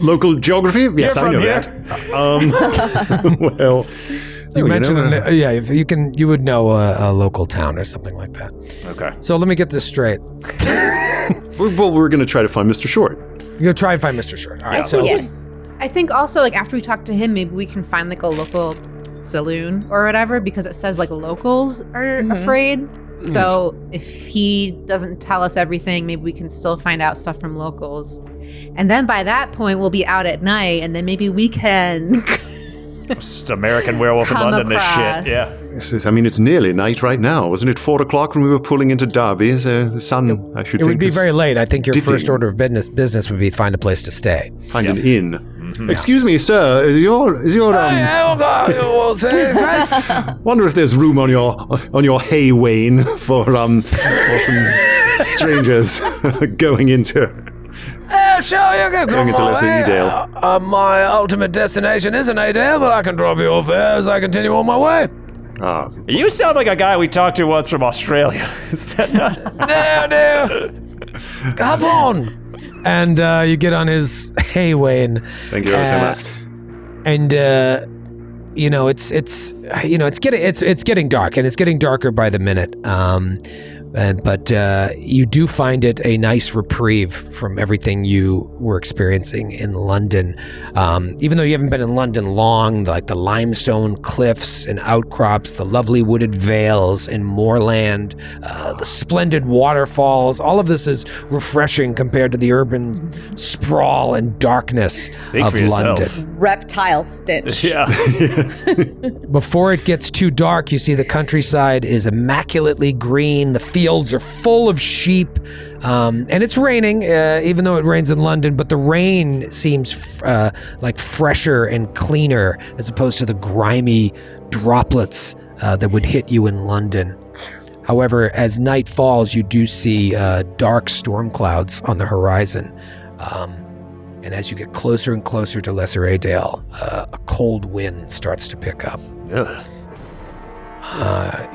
Local geography? Yes, I know here? that. Well, You mentioned, you would know a local town or something like that. Okay. So let me get this straight. well, we're going to try to find Mr. Short. You're going to try and find Mr. Short. All right. So Yes. I think also, like, after we talk to him, maybe we can find, like, a local saloon or whatever, because it says, like, locals are afraid. So if he doesn't tell us everything, maybe we can still find out stuff from locals. And then by that point, we'll be out at night, and then maybe we can Just American Werewolf in come London, this across. shit. Yeah. I mean, it's nearly night right now. Wasn't it 4 o'clock when we were pulling into Derby? The sun, I should it think. would be is very late. I think your dipping. first order of business would be find a place to stay. Find an inn. Excuse me, sir. Is your wonder if there's room on your hay wain for some strangers going into Sure, you can Going into Lesser Edale. My ultimate destination isn't Edale, but I can drop you off there as I continue on my way. You sound like a guy we talked to once from Australia. Is that not? No. Come on. And you get on his hay wain. Thank you so much. And it's getting dark, and it's getting darker by the minute. But you do find it a nice reprieve from everything you were experiencing in London. Even though you haven't been in London long, like the limestone cliffs and outcrops, the lovely wooded vales and moorland, the splendid waterfalls, all of this is refreshing compared to the urban sprawl and darkness of London. Reptile stench. Yeah. Before it gets too dark, you see the countryside is immaculately green. The fields are full of sheep, and it's raining, even though it rains in London, but the rain seems like fresher and cleaner as opposed to the grimy droplets that would hit you in London. However, as night falls, you do see dark storm clouds on the horizon. And as you get closer and closer to Lesser Adale, a cold wind starts to pick up.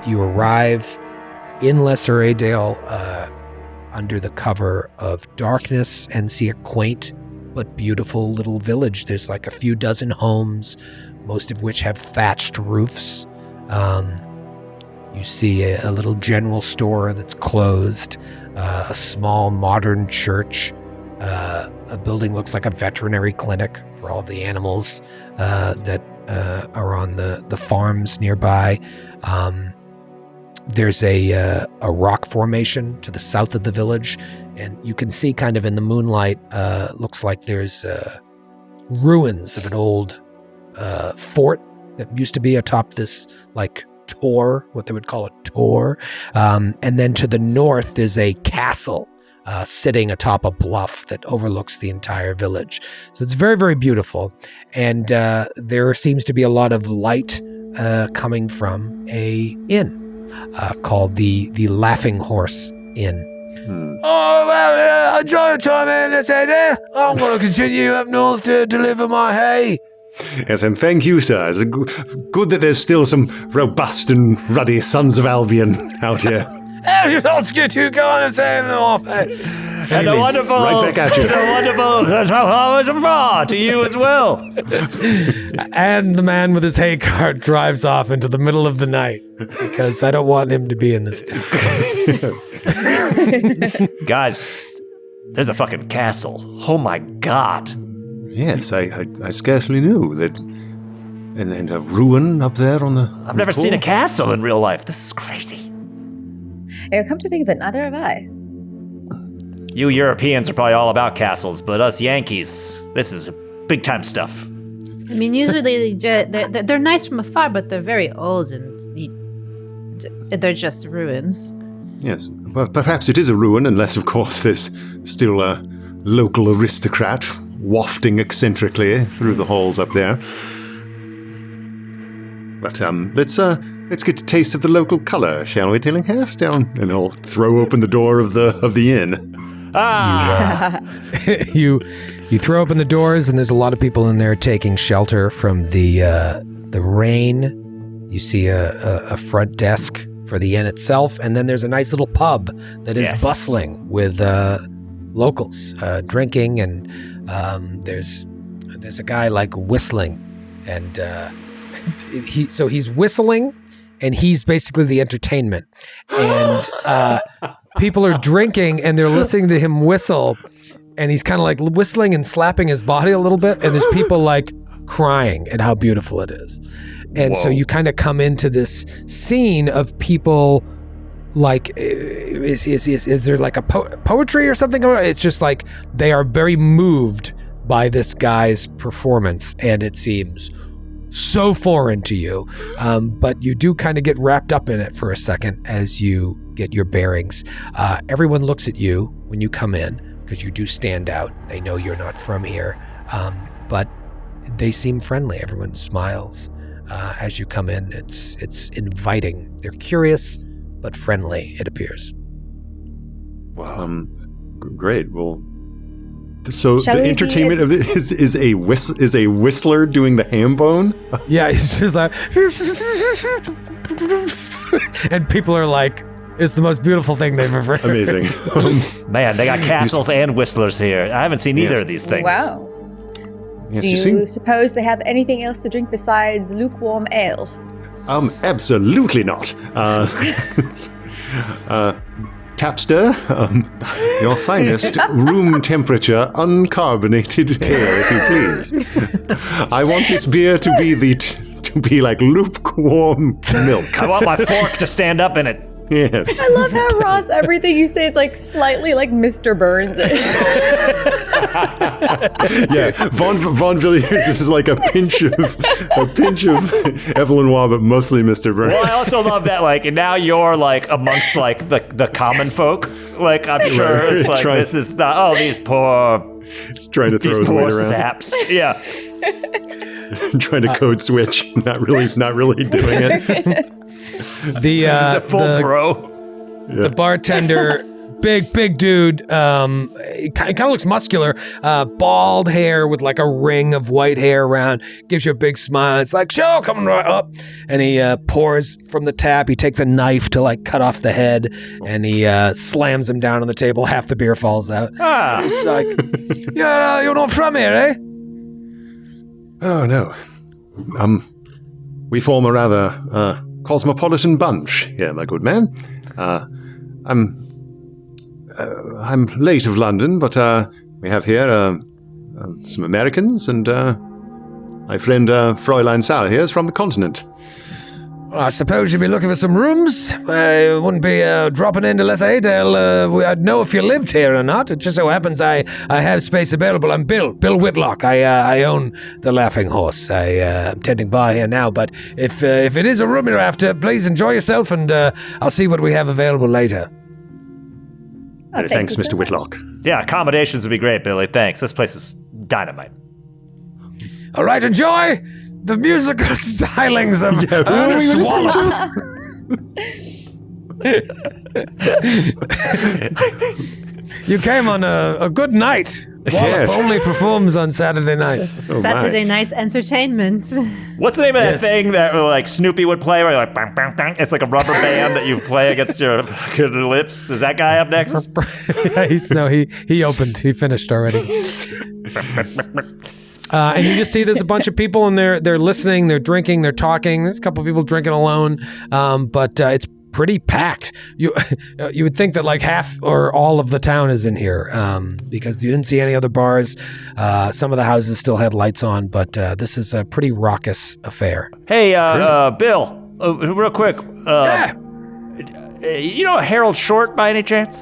You arrive in Lesser Adale under the cover of darkness and see a quaint but beautiful little village. There's like a few dozen homes, most of which have thatched roofs. You see a little general store that's closed, a small modern church. A building looks like a veterinary clinic for all of the animals that are on the farms nearby. There's a rock formation to the south of the village, and you can see kind of in the moonlight, looks like there's ruins of an old fort that used to be atop this like tor, what they would call a tor. And then to the north, there's a castle sitting atop a bluff that overlooks the entire village. So it's very, very beautiful. And there seems to be a lot of light coming from a inn called the Laughing Horse Inn. Oh, well, enjoy your time in this area. I'm going to continue up north to deliver my hay. Yes, and thank you, sir. It's good that there's still some robust and ruddy sons of Albion out here. Let's get you going and save them off. And a wonderful, right back at you. And a wonderful to you as well. And the man with his hay cart drives off into the middle of the night because I don't want him to be in this town. Guys, there's a fucking castle. Oh my god. Yes, I scarcely knew that. And then a ruin up there on the. I've never seen a castle in real life. This is crazy. Come to think of it, neither have I. You Europeans are probably all about castles, but us Yankees, this is big time stuff. I mean, usually they're nice from afar, but they're very old and they're just ruins. Yes, but perhaps it is a ruin, unless, of course, there's still a local aristocrat wafting eccentrically through the halls up there. But let's get a taste of the local color, shall we, Tillinghast? Down, and I'll throw open the door of the inn. You throw open the doors, and there's a lot of people in there taking shelter from the rain. You see a front desk for the inn itself, and then there's a nice little pub that is bustling with locals drinking, and there's a guy like whistling, and he's whistling, and he's basically the entertainment, and people are drinking and they're listening to him whistle, and he's kind of like whistling and slapping his body a little bit, and there's people like crying at how beautiful it is. And so you kind of come into this scene of people like, is there like a poetry or something? It's just like they are very moved by this guy's performance, and it seems so foreign to you, but you do kind of get wrapped up in it for a second as you get your bearings. Everyone looks at you when you come in because you do stand out. They know you're not from here, but they seem friendly. Everyone smiles as you come in. It's inviting. They're curious but friendly, it appears. Wow. Great. Well, so Shall the we entertainment of it is a whistler doing the ham bone? Yeah, it's just like, and people are like, it's the most beautiful thing they've ever heard. Amazing. Man, they got castles and whistlers here. I haven't seen either of these things. Wow. Yes, Do you seem- suppose they have anything else to drink besides lukewarm ale? Absolutely not. Tapster, your finest room temperature uncarbonated ale, if you please. I want this beer to be like lukewarm milk. I want my fork to stand up in it. Yes. I love how Ross, everything you say is like slightly like Mr. Burns-ish. Yeah, Von Villiers is like a pinch of Evelyn Waugh, but mostly Mr. Burns. Well, I also love that, like, now you're, like, amongst, like, the common folk. Like, I'm sure it's like, this is not, these poor trying to throw his weight around. saps. Yeah. Trying to code switch, not really doing it. He's a full bro. The bartender, big dude, he kind of looks muscular, bald hair with like a ring of white hair around, gives you a big smile. It's like, sure, coming right up. And he pours from the tap. He takes a knife to like cut off the head, and he slams him down on the table. Half the beer falls out. He's like, you're not from here, eh? Oh, no. We form a rather cosmopolitan bunch here, my good man. I'm late of London, but we have here some Americans, and my friend Fräulein Sauer here is from the continent. Well, I suppose you'd be looking for some rooms. I wouldn't be dropping into Les Adel. I'd know if you lived here or not. It just so happens I have space available. I'm Bill Whitlock. I own the Laughing Horse. I'm tending bar here now, but if it is a room you're after, please enjoy yourself, and I'll see what we have available later. Thanks, Mr. Whitlock. Yeah, accommodations would be great, Billy. Thanks. This place is dynamite. All right, enjoy the musical stylings of Ernest Wallop. You came on a good night. Wallop only performs on Saturday nights. Saturday night's entertainment. What's the name of that thing that like Snoopy would play where you're like bang, bang, bang? It's like a rubber band that you play against your lips. Is that guy up next? He opened. He finished already. And you just see there's a bunch of people, and they're listening, they're drinking, they're talking. There's a couple of people drinking alone, but it's pretty packed. You would think that like half or all of the town is in here, because you didn't see any other bars. Some of the houses still had lights on, but this is a pretty raucous affair. Hey, Bill, real quick. You know Harold Short by any chance?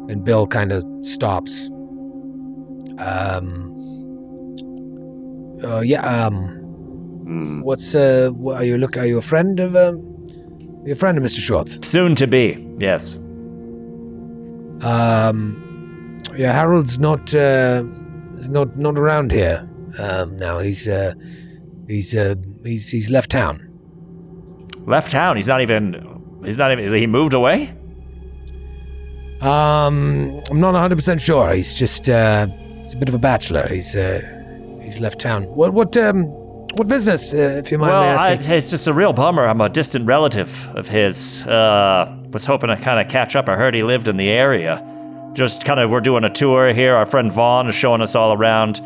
And Bill kind of stops. What's are you a friend of you're a friend of Mr. Short's? Soon to be, yes. Harold's not around here now. He's left town. Left town? He's not even he moved away? I'm not 100% sure. He's just he's a bit of a bachelor. He's left town. What business, if you mind me asking? It's just a real bummer. I'm a distant relative of his. Was hoping to kind of catch up. I heard he lived in the area. Just kind of, we're doing a tour here. Our friend Vaughn is showing us all around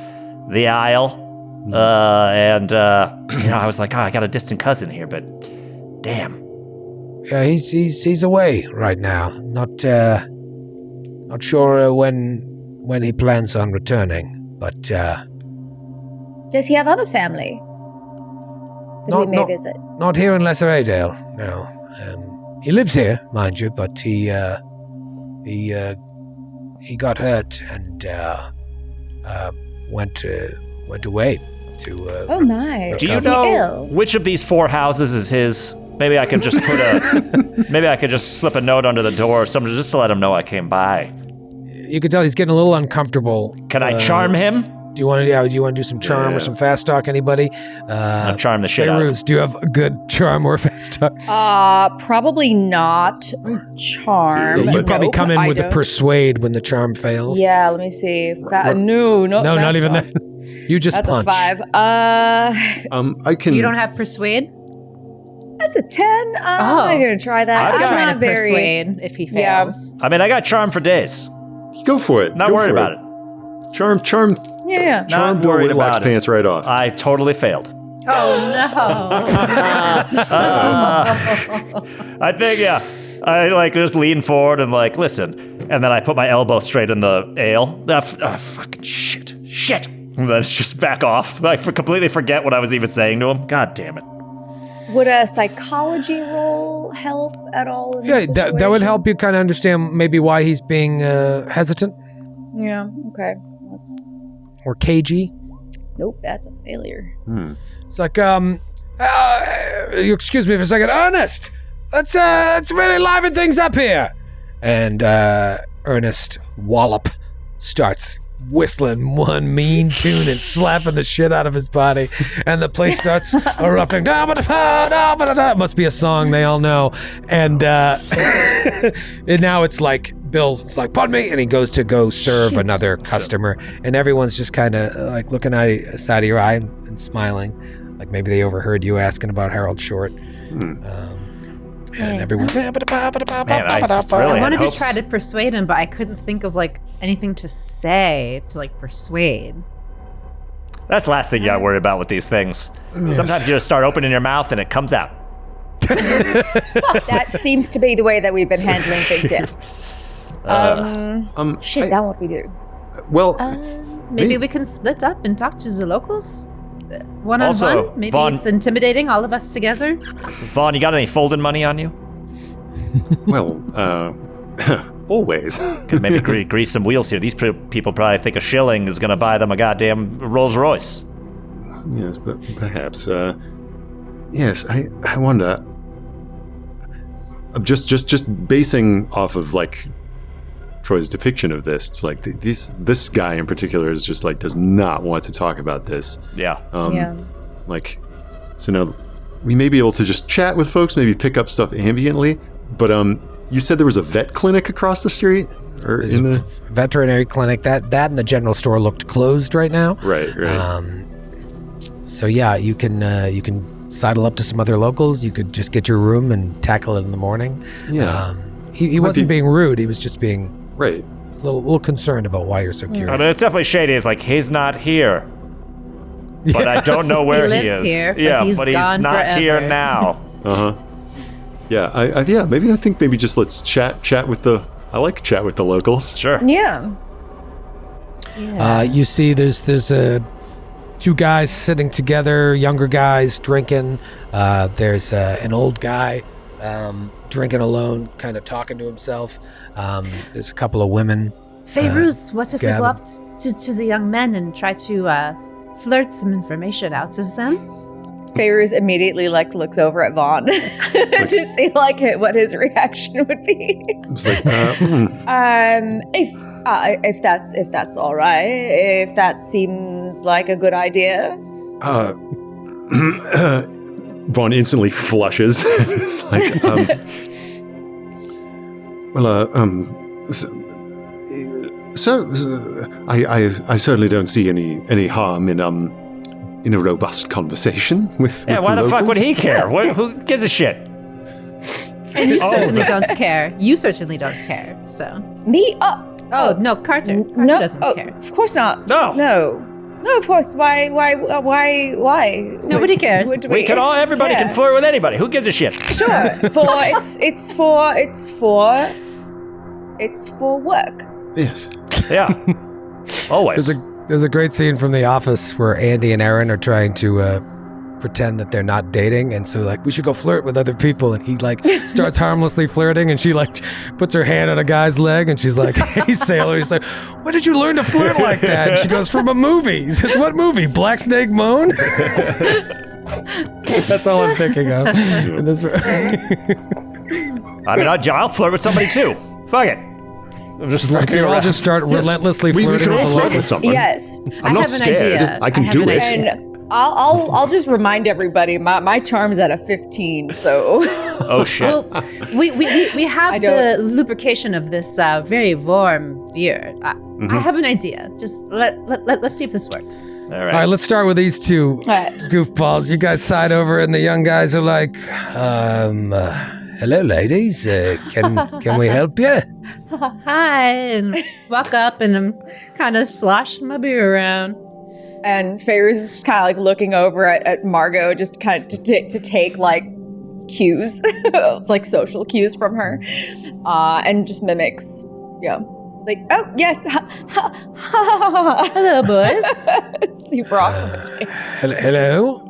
the Isle. And I was like, I got a distant cousin here, but damn. Yeah, he's away right now. Not sure when he plans on returning, but does he have other family that he may visit? Not here in Lesser Adale, no. He lives here, mind you, but he got hurt and went away to. Oh my! Do you know which of these 4 houses is his? Maybe I could just slip a note under the door or something just to let him know I came by. You can tell he's getting a little uncomfortable. Can I charm him? Do you want to do some charm or some fast talk? Anybody? I'll charm the shit out of him. Do you have a good charm or fast talk? Probably not charm. You probably come in with the persuade when the charm fails. Yeah, let me see. No, not even that. You just punch. That's a 5. I can. You don't have persuade? That's a 10. I'm not gonna try that. I'm not trying to very persuade if he fails. I mean, I got charm for days. Go for it. Not worried about it. Charm. Yeah. Charm Bill Whitlock's pants right off. I totally failed. Oh no! I think I like just lean forward and like listen, and then I put my elbow straight in the ale. Fucking shit. And then it's just back off. I completely forget what I was even saying to him. God damn it. Would a psychology roll help at all? In this that would situation? help you kind of understand maybe why he's being hesitant Yeah. Okay. or cagey. Nope. That's a failure. It's like, you excuse me for a second. Ernest, let's really liven things up here. And Ernest Wallop starts whistling one mean tune and slapping the shit out of his body, and the place starts erupting. It must be a song they all know, and and now it's like Bill's like, pardon me, and he goes to go serve another customer, and everyone's just kind of like looking at the side of your eye and smiling, like maybe they overheard you asking about Harold Short. And everyone. Man, I just I really wanted had to try to persuade him, but I couldn't think of like anything to say to like persuade. That's the last thing you gotta worry about with these things. Sometimes you just start opening your mouth and it comes out. That seems to be the way that we've been handling things. Yes. Shit. Now what we do? Well, Maybe we can split up and talk to the locals. One on Also, one. Maybe Vaughn- it's intimidating all of us together. Vaughn, you got any folding money on you? well, always. Could maybe grease some wheels here. These people probably think a shilling is gonna buy them a goddamn Rolls Royce. Yes, but perhaps. Yes, I wonder. I'm just basing off of like Troy's depiction of this. It's like this guy in particular is just like does not want to talk about this. Yeah. Like, so now we may be able to just chat with folks, maybe pick up stuff ambiently. But you said there was a vet clinic across the street, or There's in a the veterinary clinic. That and the general store looked closed right now. right. So yeah, you can sidle up to some other locals. You could just get your room and tackle it in the morning. Yeah. He wasn't being rude. He was just being Right. a little concerned about why you're so curious. I mean, it's definitely shady. It's like, he's not here. But I don't know where lives is. here, but yeah, he's but he's gone not here forever. now. Yeah. Yeah. Maybe I think just let's chat with the. I like chat with the locals. Sure. Yeah. You see, there's two guys sitting together, younger guys drinking. There's an old guy drinking alone, kind of talking to himself. There's a couple of women. Fairuz, what if we Gavin. go up to the young men and try to flirt some information out of them? Fairuz immediately looks over at Vaughn to see what his reaction would be. It's like, If that's all right, if that seems like a good idea. Vaughn instantly flushes. It's like, I certainly don't see any harm in a robust conversation with. Yeah, with why the fuck locals. would he care? Who gives a shit? And you certainly don't care. You certainly don't care. So. Me? Oh no, Carter. Carter no, doesn't care. Of course not. No. No, of course. Why? Nobody cares. Everybody can flirt with anybody. Who gives a shit? Sure. It's for work. Yes. Yeah. Always. There's a great scene from The Office where Andy and Aaron are trying to pretend that they're not dating, and so we should go flirt with other people, and he starts harmlessly flirting, and she puts her hand on a guy's leg, and she's like, "Hey, sailor." He's like, "When did you learn to flirt like that?" And she goes, "From a movie." He says, "What movie? Black Snake Moan?" That's all I'm thinking of. And this- I mean, I'll flirt with somebody too. Fuck it. I'm just Let's flirting all around. just start relentlessly We flirting can all with the flirt locals. with someone. Yes. I'm not have an scared. idea. I can have do an it. idea. And I'll just remind everybody my charm's at a 15. So Oh shit. Well, we have the lubrication of this very warm beer. I have an idea. Just let's see if this works. All All right, let's start with these two right. goofballs. You guys side over, and the young guys are like, "Hello, ladies. Can we help you?" Hi, and walk up, and I'm kind of sloshing my beer around. And Fairuz is just kind of looking over at Margot, just kind of to take cues, like social cues from her, and just mimics, like, oh yes, Hello, boys. super awkward. Hello.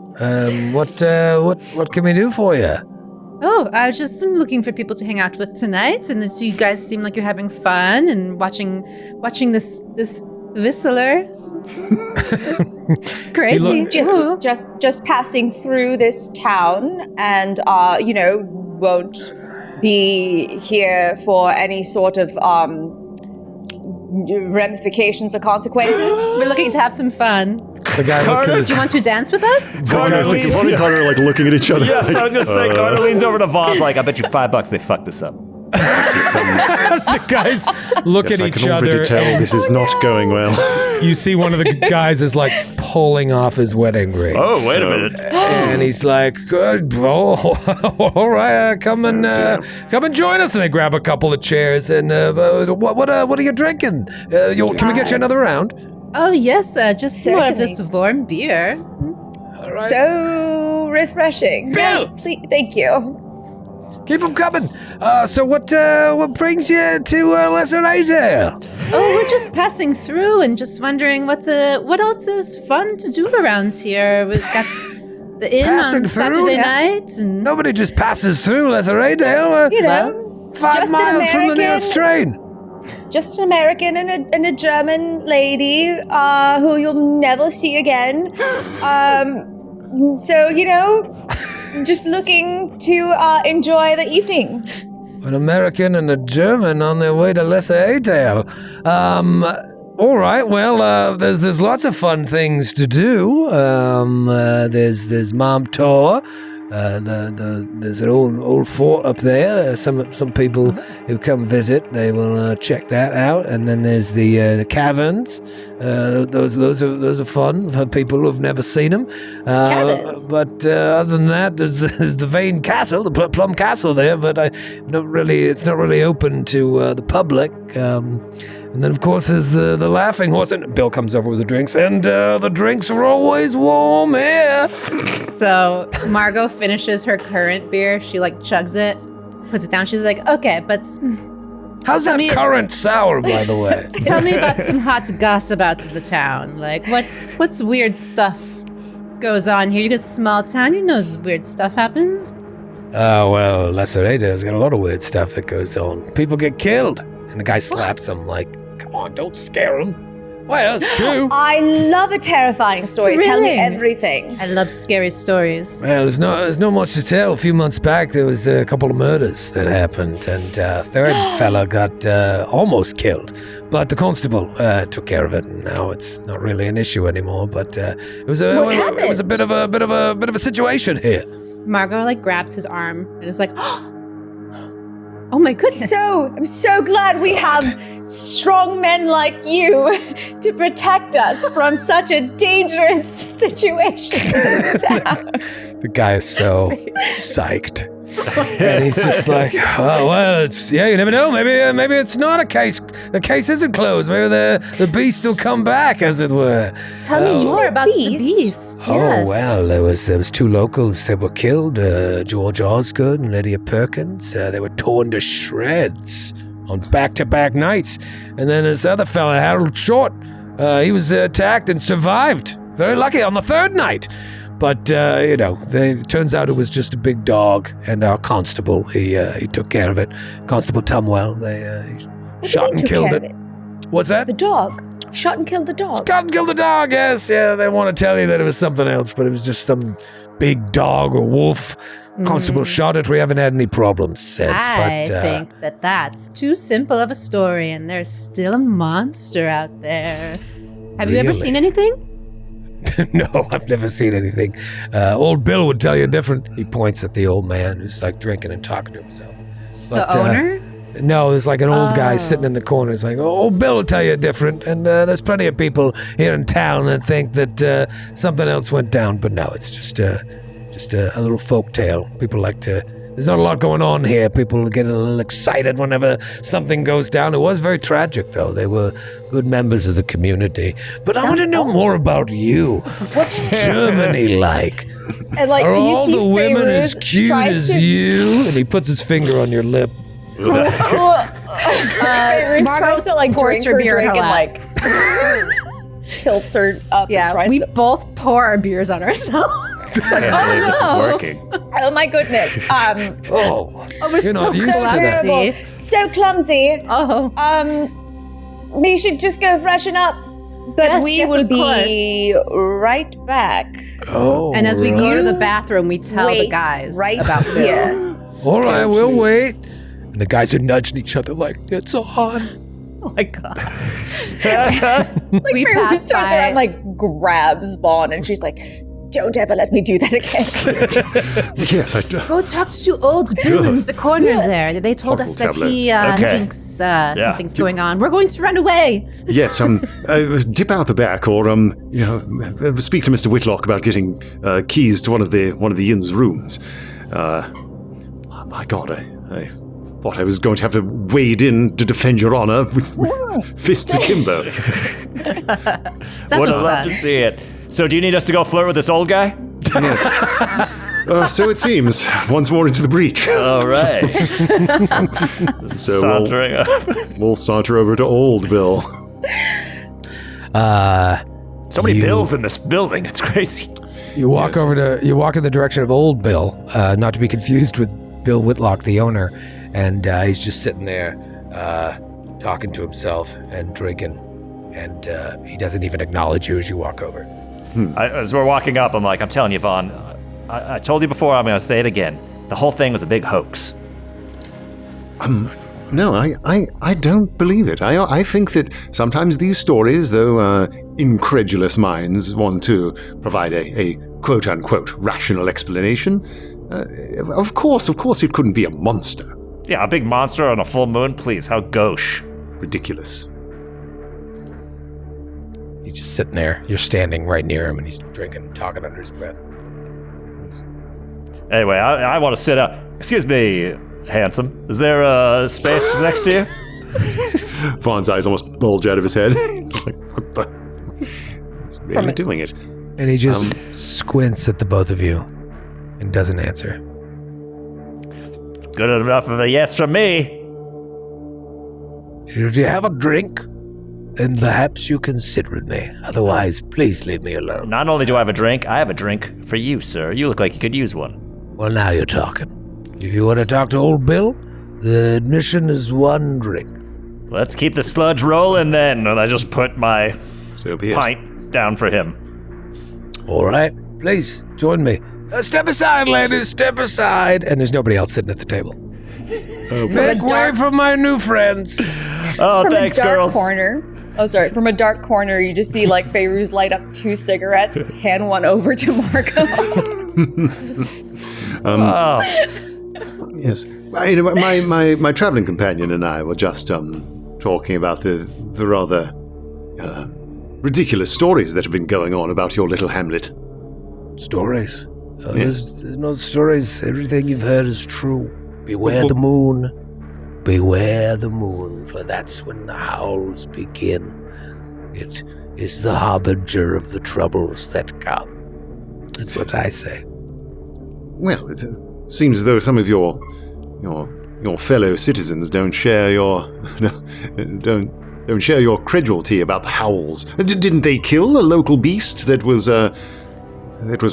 What can we do for you? Oh, I was just looking for people to hang out with tonight, and that you guys seem like you're having fun and watching this Whistler. It's crazy. Just passing through this town, and won't be here for any sort of ramifications or consequences. We're looking to have some fun. The guy looks at his... Do you want to dance with us? Vaughn and Connor are like looking at each other. Yes, like, I was going to say, Connor leans over to Vaughn's like, I bet you $5 they fucked this up. The guys look at each other. Tell this is not going well. You see one of the guys is like pulling off his wedding ring. Oh, wait a minute. And he's like, all right, come and join us. And they grab a couple of chairs. And what are you drinking? Can we get you another round? Oh, yes, just more of this warm beer. All right. So refreshing. Bill! Yes, please, thank you. Keep them coming. So what brings you to Lesser Adale? Oh, we're just passing through and just wondering what else is fun to do around here. We've got the inn Passing on through? Saturday Yeah. night, and Nobody just passes through Lesser Adale. 5 just an miles from the nearest train. Just an American and a German lady who you'll never see again. So, just looking to enjoy the evening. An American and a German on their way to Lesser Adale. All right. Well, there's lots of fun things to do. There's Mom Tor. There's an old fort up there. Some people who come visit, they will check that out. And then there's the caverns. Those are fun for people who've never seen them. Caverns. But other than that, there's the Vane Castle, the Plum Castle there. But it's not really open to the public. And then, of course, there's the Laughing Horse. And Bill comes over with the drinks. And the drinks are always warm here. so Margot finishes her current beer. She chugs it, puts it down. She's like, okay, but How's that current sour, by the way? tell me about some hot gossip about the town. What's weird stuff goes on here? You're a small town. You know weird stuff happens. Oh, well, Lesser Adale's got a lot of weird stuff that goes on. People get killed. And the guy slaps him like, come on, don't scare him. Well, it's true. I love a terrifying story. Tell me Thrilling. everything. I love scary stories. Well, there's not much to tell. A few months back, there was a couple of murders that happened, and a third fella got almost killed. But the constable took care of it, and now it's not really an issue anymore. But it was a bit of a situation here. Margot grabs his arm and is like, oh my goodness. I'm so glad we have strong men like you to protect us from such a dangerous situation in this town. The guy is so psyched. And he's just like, oh, well, you never know. Maybe it's not a case. The case isn't closed. Maybe the beast will come back, as it were. Tell me more about the beast. Yes. Oh, well, there was 2 locals that were killed, George Osgood and Lydia Perkins. They were torn to shreds on back-to-back nights. And then this other fella, Harold Short, he was attacked and survived. Very lucky on the 3rd night. But, it turns out it was just a big dog, and our constable, he took care of it. Constable Tumwell, he shot and killed it. What's that? The dog. Shot and killed the dog. Shot and killed the dog, yes. Yeah, they want to tell you that it was something else, but it was just some big dog or wolf. Constable shot it. We haven't had any problems since. I think that's too simple of a story, and there's still a monster out there. Have you ever seen anything? No, I've never seen anything. Old Bill would tell you different. He points at the old man who's drinking and talking to himself. But, the owner? No, there's an old guy sitting in the corner. It's like, old Bill will tell you different. And there's plenty of people here in town that think that something else went down. But no, it's just a little folk tale. People like to there's not a lot going on here. People get a little excited whenever something goes down. It was very tragic, though. They were good members of the community. But I want to know more about you. What's Germany like? And like, Are you all see the women Fairuz as cute tries as to- you? And he puts his finger on your lip. Fairuz tries to like pours drink her beer in drink her and lap. like tilts her up. and Yeah, tries we to- both pour our beers on ourselves. I can't believe this is working. Oh my goodness. Oh, Oh, we're You're so not used to that. clumsy. So clumsy. Oh, We should just go freshen up. But Yes, we yes, will of be right back. oh. and as we go to the You bathroom, we tell the Wait guys right about Bill. here. All right, we'll wait. And the guys are nudging each other like, it's on. Oh my god! Like We Fairuz passed turns by- around, like grabs Vaughn, and she's like, "Don't ever let me do that again." Yes, I. Go talk to old Bill in the corner there. They told us that he Okay. thinks something's going on. We're going to run away. Yes, dip out the back, or speak to Mr. Whitlock about getting keys to one of the inn's rooms. My God, I thought I was going to have to wade in to defend your honor with fists akimbo. That's Would what's have loved to fun. see it. So do you need us to go flirt with this old guy? So it seems. Once more into the breach. All right. So Sauntering up. we'll saunter over to Old Bill. So many bills in this building. It's crazy. You walk you walk in the direction of Old Bill, not to be confused with Bill Whitlock, the owner, and he's just sitting there talking to himself and drinking, and he doesn't even acknowledge you as you walk over. As we're walking up, I'm like, I'm telling you, Vaughn, I told you before, I'm going to say it again. The whole thing was a big hoax. No, I don't believe it. I think that sometimes these stories, though incredulous minds want to provide a quote-unquote rational explanation, of course it couldn't be a monster. Yeah, a big monster on a full moon? Please, how gauche. Ridiculous. He's just sitting there. You're standing right near him, and he's drinking, talking under his breath. Anyway, I want to sit up. Excuse me, handsome. Is there a space next to you? Vaughn's eyes almost bulge out of his head. He's like, what the? He's really doing it. And he just squints at the both of you and doesn't answer. Good enough of a yes from me. If you have a drink, then perhaps you consider me. Otherwise, please leave me alone. Not only do I have a drink, I have a drink for you, sir. You look like you could use one. Well, now you're talking. If you want to talk to Old Bill, the admission is one drink. Let's keep the sludge rolling then. And I just put my So be it. pint down for him. All right, please join me. Step aside, ladies, step aside. And there's nobody else sitting at the table. Make way for my new friends. Oh, From thanks, a dark girls. corner. Oh, sorry. From a dark corner, you just see like Fairuz light up 2 cigarettes, hand one over to Marco. Oh, Yes. My traveling companion and I were just talking about the rather ridiculous stories that have been going on about your little hamlet. Stories. There's no stories. Everything you've heard is true. Beware the moon. Beware the moon, for that's when the howls begin. It is the harbinger of the troubles that come. That's what I say. Well, it seems as though some of your fellow citizens don't share your don't share your credulity about the howls. Didn't they kill a local beast that was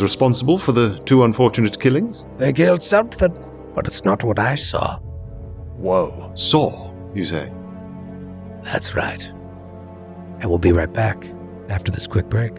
responsible for the 2 unfortunate killings? They killed something, but it's not what I saw. whoa. Saw, you say? That's right. And we'll be right back after this quick break.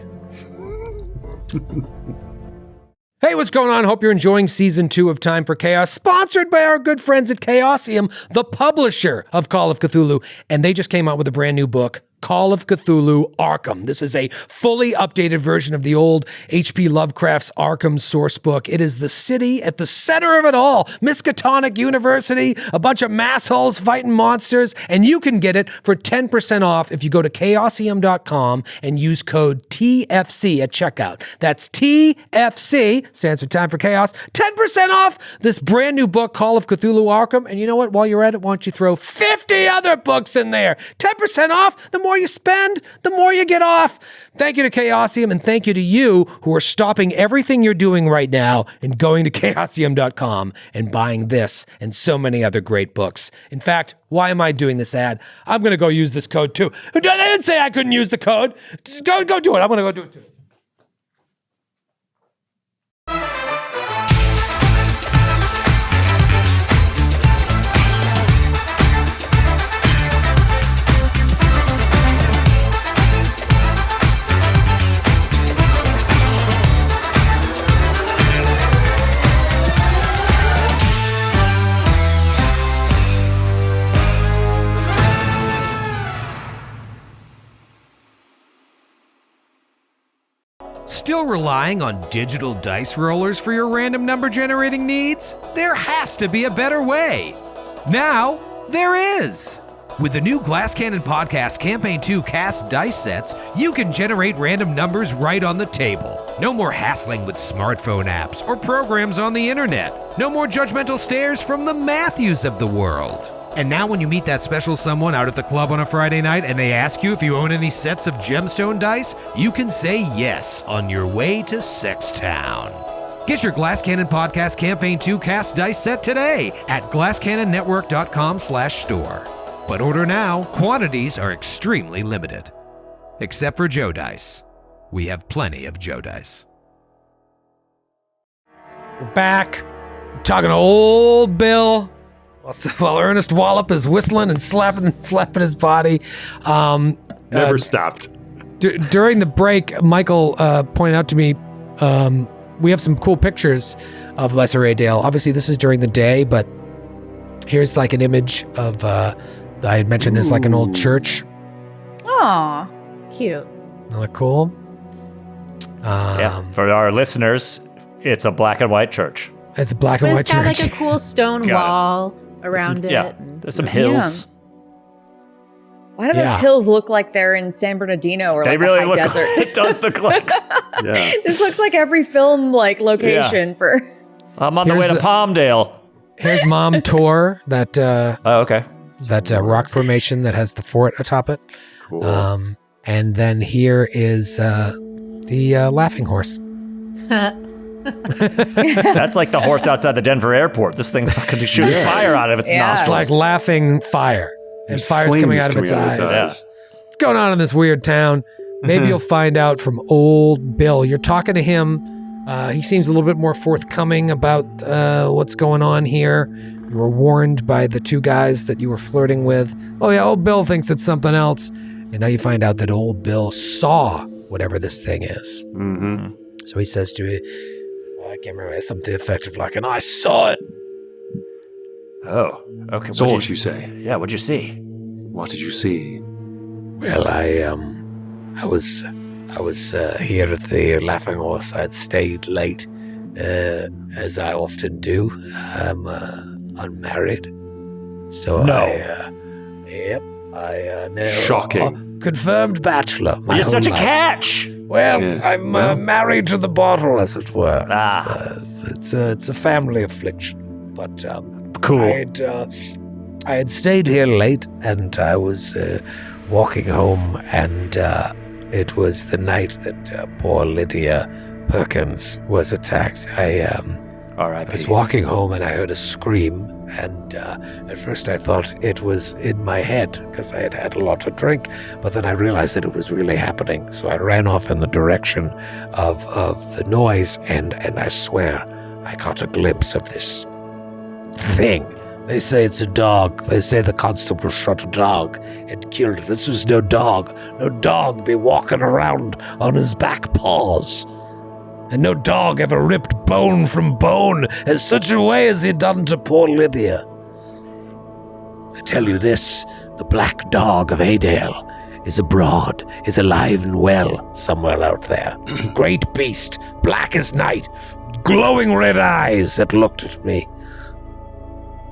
Hey, what's going on? Hope you're enjoying Season 2 of Time for Chaos, sponsored by our good friends at Chaosium, the publisher of Call of Cthulhu. And they just came out with a brand new book Call of Cthulhu Arkham. This is a fully updated version of the old H.P. Lovecraft's Arkham source book. It is the city at the center of it all. Miskatonic University, a bunch of massholes fighting monsters, and you can get it for 10% off if you go to chaosium.com and use code TFC at checkout. That's TFC, stands for Time for Chaos. 10% off this brand new book, Call of Cthulhu Arkham. And you know what? While you're at it, why don't you throw 50 other books in there? 10% off. The more you spend, the more you get off. Thank you to Chaosium, and thank you to you who are stopping everything you're doing right now and going to chaosium.com and buying this and so many other great books. In fact, why am I doing this ad? I'm going to go use this code too. They didn't say I couldn't use the code. Go do it. I'm going to go do it too. Still relying on digital dice rollers for your random number generating needs? There has to be a better way. Now, there is. With the new Glass Cannon Podcast Campaign 2 cast dice sets, you can generate random numbers right on the table. No more hassling with smartphone apps or programs on the internet. No more judgmental stares from the Matthews of the world. And now when you meet that special someone out at the club on a Friday night and they ask you if you own any sets of gemstone dice, you can say yes on your way to Sextown. Get your Glass Cannon Podcast Campaign 2 cast dice set today at glasscannonnetwork.com/store. But order now, quantities are extremely limited. Except for Joe Dice. We have plenty of Joe Dice. We're back. We're talking to old Bill. While Ernest Wallop is whistling and slapping his body. Never stopped. During the break, Michael pointed out to me, we have some cool pictures of Lesser Adale. Obviously, this is during the day, but here's like an image of, I had mentioned there's like an old church. Aw. Cute. Isn't that cool? Yeah, for our listeners, it's a black and white church. It's a black But and it's white got church. like a cool stone wall around it. Yeah, there's some hills. Why do those hills look like they're in San Bernardino or They like really a high look desert? It does look like. Yeah. This looks like every film like location for. I'm on the way to Palmdale. Here's Mom Tor, that Oh, okay. that rock formation that has the fort atop it. Cool. And then here is the laughing horse. That's like the horse outside the Denver airport. This thing's fucking shooting fire out of its Yeah. It's nostrils. like laughing fire. And There's fire's coming out of its flames eyes. coming out of its What's going on in this weird town? Maybe you'll find out from old Bill. You're talking to him. He seems a little bit more forthcoming about what's going on here. You were warned by the two guys that you were flirting with. Oh yeah, old Bill thinks it's something else. And now you find out that old Bill saw whatever this thing is. Mm-hmm. So he says to you, I can't remember, something to the effect of like, and I saw it. Oh, okay. So what you say? Yeah, what'd you see? What did you see? Well, I was here at the Laughing Horse. I'd stayed late, as I often do. I'm unmarried, so I now Shocking. Confirmed bachelor. my You're whole such a life. catch. Well, Yes, I'm well. married to the bottle, as it were. Ah. It's a family affliction, but Cool. I had stayed here late, and I was walking home, and it was the night that poor Lydia Perkins was attacked. I was walking home, and I heard a scream, and at first I thought it was in my head, because I had had a lot to drink, but then I realized that it was really happening, so I ran off in the direction of the noise, and I swear I caught a glimpse of this thing. They say it's a dog. They say the constable shot a dog and killed it. This was no dog. No dog be walking around on his back paws. And no dog ever ripped bone from bone in such a way as he done to poor Lydia. I tell you this, the black dog of Adale is abroad, is alive and well somewhere out there. Great beast, black as night, glowing red eyes that looked at me.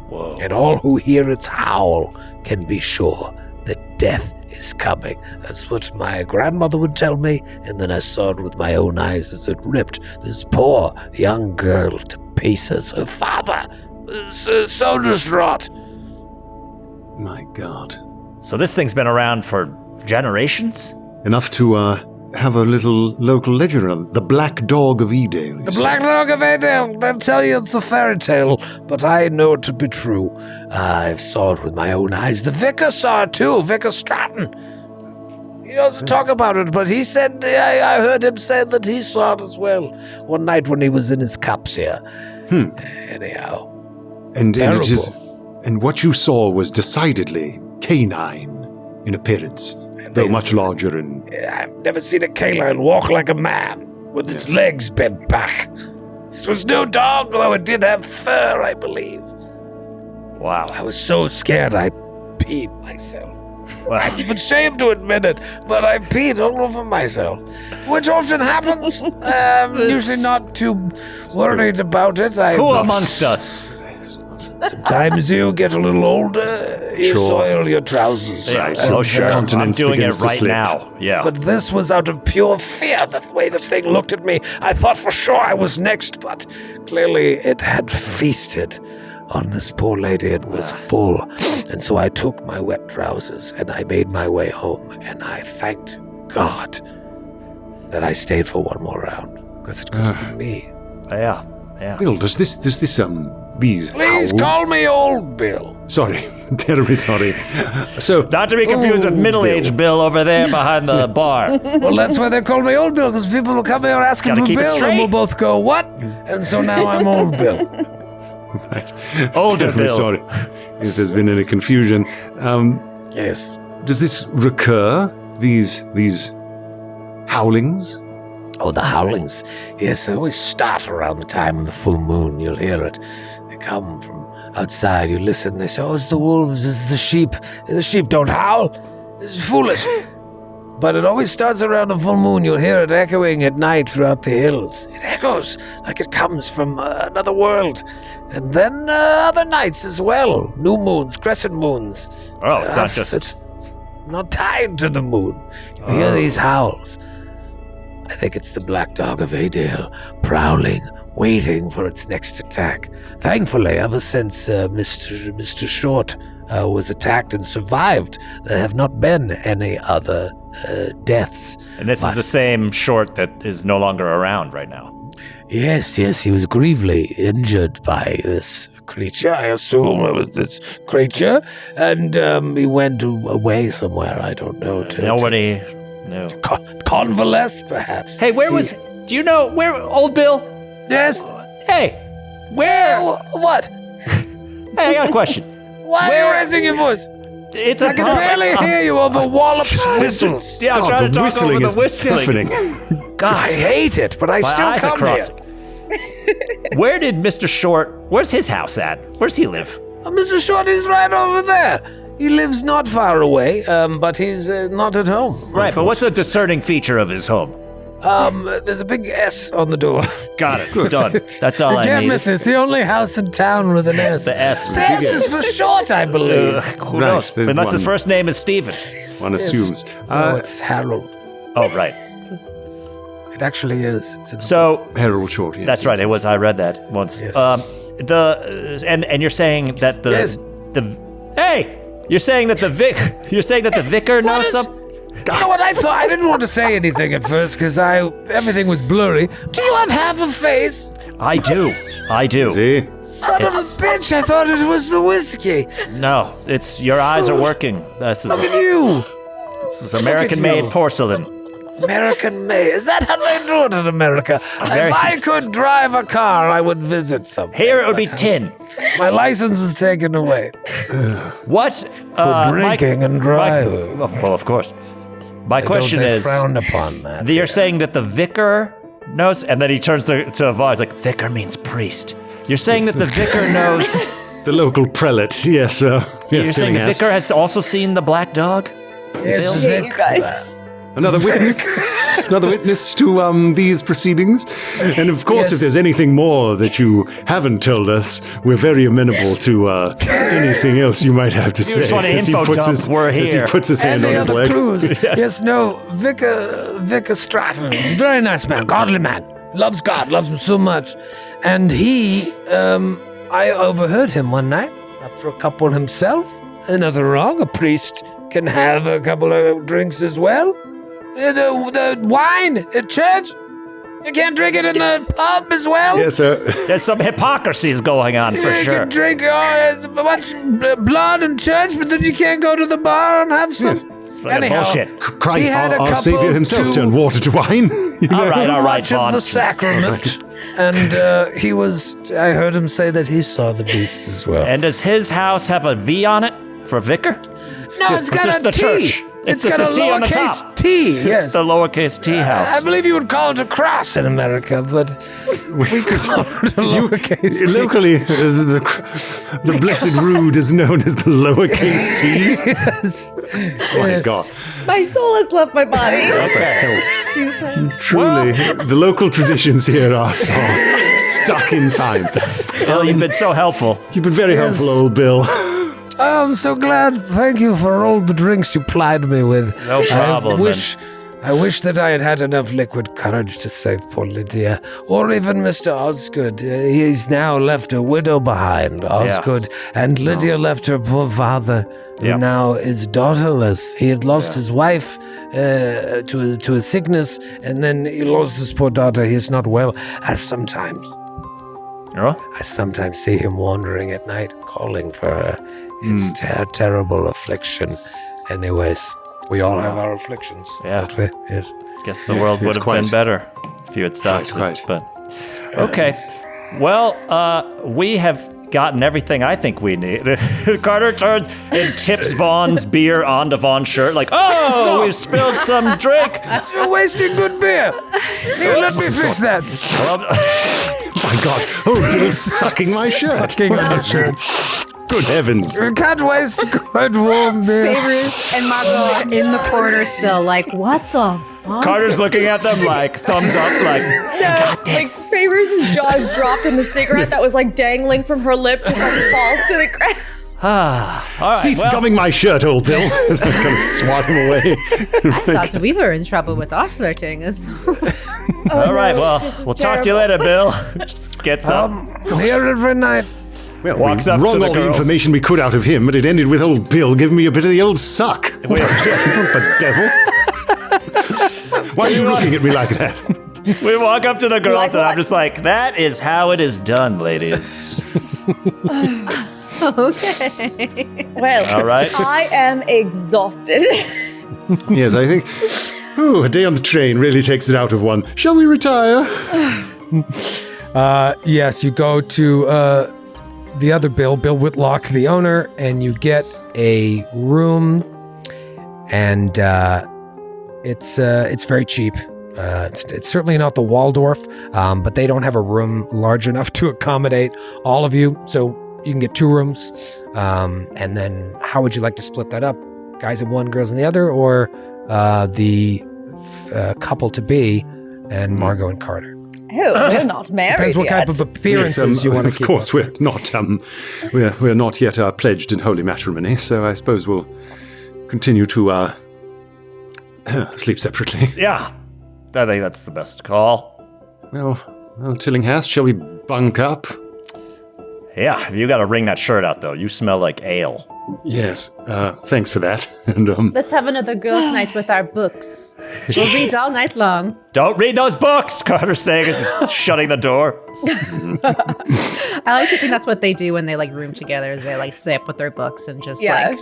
Whoa. And all who hear its howl can be sure that death is coming. That's what my grandmother would tell me, and then I saw it with my own eyes as it ripped this poor young girl to pieces. Her father was so distraught. My God. So this thing's been around for generations? Enough to have a little local legend around. The Black Dog of Edale. The Black Dog of Edale. They'll tell you it's a fairy tale, but I know it to be true. I saw it with my own eyes. The vicar saw it too, Vicar Stratton. He doesn't talk about it, but he said, I heard him say that he saw it as well one night when he was in his cups here. Anyhow. And what you saw was decidedly canine in appearance, though much larger and... I've never seen a canine walk like a man, with its legs bent back. This was no dog, though it did have fur, I believe. Wow. I was so scared I peed myself. Wow. I'm even ashamed to admit it, but I peed all over myself, which often happens. I'm usually not too worried about it. Who amongst us? Sometimes you get a little older, you soil your trousers. Yeah, oh, sure. I'm doing it right now. Yeah. But this was out of pure fear, the way the thing looked at me. I thought for sure I was next, but clearly it had feasted on this poor lady. It was full. And so I took my wet trousers and I made my way home. And I thanked God that I stayed for one more round, because it could have been me. Yeah. Bill, does this these Please howl? call me Old Bill. Sorry, terribly sorry. So not to be confused with middle-aged Bill over there behind the bar. Well, that's why they call me Old Bill, because people will come here asking for Bill, and we'll both go, what? And so now I'm Old Bill. Right. Older Terribly Bill. sorry if there's been any confusion. Yes. Does this recur? These howlings? Oh, the howlings. Yes, they always start around the time of the full moon. You'll hear it. They come from outside. You listen. They say, oh, it's the wolves. It's the sheep. The sheep don't howl. It's foolish. But it always starts around the full moon. You'll hear it echoing at night throughout the hills. It echoes like it comes from another world. And then other nights as well. New moons, crescent moons. Oh, it's not just... It's not tied to the moon. You hear these howls. I think it's the Black Dog of Edale, prowling, waiting for its next attack. Thankfully, ever since Mr. Short was attacked and survived, there have not been any other deaths. And this is the same Short that is no longer around right now. Yes, he was gravely injured by this creature. I assume it was this creature, and he went away somewhere. I don't know. Nobody... No. Convalesce, perhaps. Hey, do you know where Old Bill? Yes. Hey, where? What? Hey, I got a question. Why are you raising your voice? I can barely hear you over Wallop's whistles. Yeah, I'm trying to talk over the whistling. God, I hate it, but I still come here. Where did Mr. Short, where's his house at? Where's he live? Mr. Short is right over there. He lives not far away, but he's not at home. Right, but what's the discerning feature of his home? There's a big S on the door. Got it. Done. That's all I can't need. miss it. It's the only house in town with an S. The S. The S is for short, I believe. Who knows? Unless his first name is Stephen. One assumes. No, it's Harold. Oh, right. It actually is. So Harold Short. Yes. That's right. It was. I read that once. Yes. And you're saying that hey. You're saying that the vicar knows something? You know what, I didn't want to say anything at first because everything was blurry. Do you have half a face? I do. See? Son of a bitch, I thought it was the whiskey. No, it's your eyes are working. Look at you. This is American-made porcelain. American-made. Is that how they do it in America? If I could drive a car, I would visit something. Here it would be tin. My license was taken away. What? For drinking and driving. Well, of course. My question is... They frown upon that. You're saying that the vicar knows... And then he turns to a voice like, vicar means priest. You're saying that the vicar knows... The local prelate, yes. You're saying the vicar has also seen the black dog? Yes, Hate you guys. Another witness to these proceedings. And of course, Yes. if there's anything more that you haven't told us, we're very amenable to anything else you might have to say. just want an as he info puts dump, his- we're As he here. puts his hand on Any his other leg. clues? Yes, no. Vicar Stratton, he's a very nice man, godly man. Loves God, loves him so much. And he, I overheard him one night after a couple himself. Nothing wrong. A priest can have a couple of drinks as well. The wine at church, you can't drink it in the pub as well. Yes, sir. There's some hypocrisies going on for You sure. can drink much blood in church, but then you can't go to the bar and have some. Yes. Anyhow, Bullshit. Christ, He had a our couple Savior himself to- turned water to wine. You know? All right, much of Vaughn. the sacrament. And I heard him say that he saw the beast as well. And does his house have a V on it for vicar? No, it's got just a the T. church. It's It's got a the T on the lowercase top. T, yes. It's the lowercase T house. I believe you would call it a cross in America, but we call it a lowercase T. Locally, the blessed rood is known as the lowercase T. Yes. My Yes. God. My soul has left my body. Truly, the local traditions here are stuck in time. Bill, you've been so helpful. You've been very helpful, old Bill. Oh, I'm so glad. Thank you for all the drinks you plied me with. No problem, I wish that I had had enough liquid courage to save poor Lydia, or even Mr. Osgood. He's now left a widow behind, Osgood, and Lydia left her poor father, who Yeah. now is daughterless. He had lost his wife to a sickness, and then he lost his poor daughter. He is not well. I sometimes see him wandering at night, calling for her. It's a terrible affliction. Anyways, we all have our afflictions. Yeah. don't we? Yes. Guess the world would have quite. been better if you had stopped Quite. it. But okay, well, we have gotten everything I think we need. Carter turns and tips Vaughn's beer onto Vaughn's shirt, like, "Oh, we've spilled some drink." You're wasting good beer. Here, let me fix that. My God. Oh, Bill's sucking my shirt. Good heavens. You can't waste good warm beer. Favors and Margot are in the corner still, like, what the fuck? Carter's looking at them like thumbs up, like, No, like Favors' jaws dropped and the cigarette that was like dangling from her lip just like falls to the ground. all right. Cease well, gumming my shirt, old Bill. As I kind of swat him away. I thought we were in trouble with our flirting. all right. Well, this is we'll talk to you later, terrible. Bill. Just gets up. Here every night. Well, Walks we up to wrung the all the girls. information we could out of him, but it ended with old Bill giving me a bit of the old suck. What the devil? Why are you looking at me like that? We walk up to the girls, like, and I'm "What?" just like, "That is how it is done, ladies." Okay. Well, All right. I am exhausted. Yes, I think. Ooh, a day on the train really takes it out of one. Shall we retire? Yes, you go to the other Bill Whitlock, the owner, and you get a room, and it's very cheap. It's certainly not the Waldorf, but they don't have a room large enough to accommodate all of you, so you can get 2 rooms. And then, how would you like to split that up? Guys in one, girls in the other, or the couple to be, and Margot and Carter? Oh, we're not married Depends what yet. type of appearances you want to Of keep. course, up. we're not yet pledged in holy matrimony, so I suppose we'll continue to sleep separately. Yeah, I think that's the best call. Well, Tillinghast, shall we bunk up? Yeah, you got to wring that shirt out though. You smell like ale. Yes, thanks for that. And Let's have another girls' night with our books. We'll read all night long. Don't read those books, Carter's saying as he's shutting the door. I like to think that's what they do when they like room together. Is they like sit up with their books and just Yeah.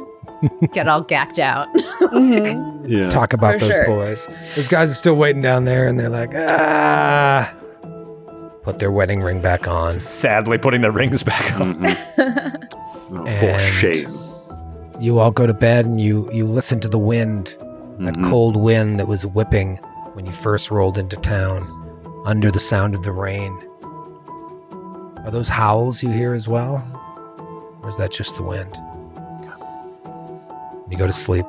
like get all gacked out. yeah, Talk about For those sure. boys. Those guys are still waiting down there, and they're like, put their wedding ring back on. Sadly putting the rings back on. for And shame. You all go to bed, and you listen to the wind, that cold wind that was whipping when you first rolled into town, under the sound of the rain. Are those howls you hear as well? Or is that just the wind? You go to sleep.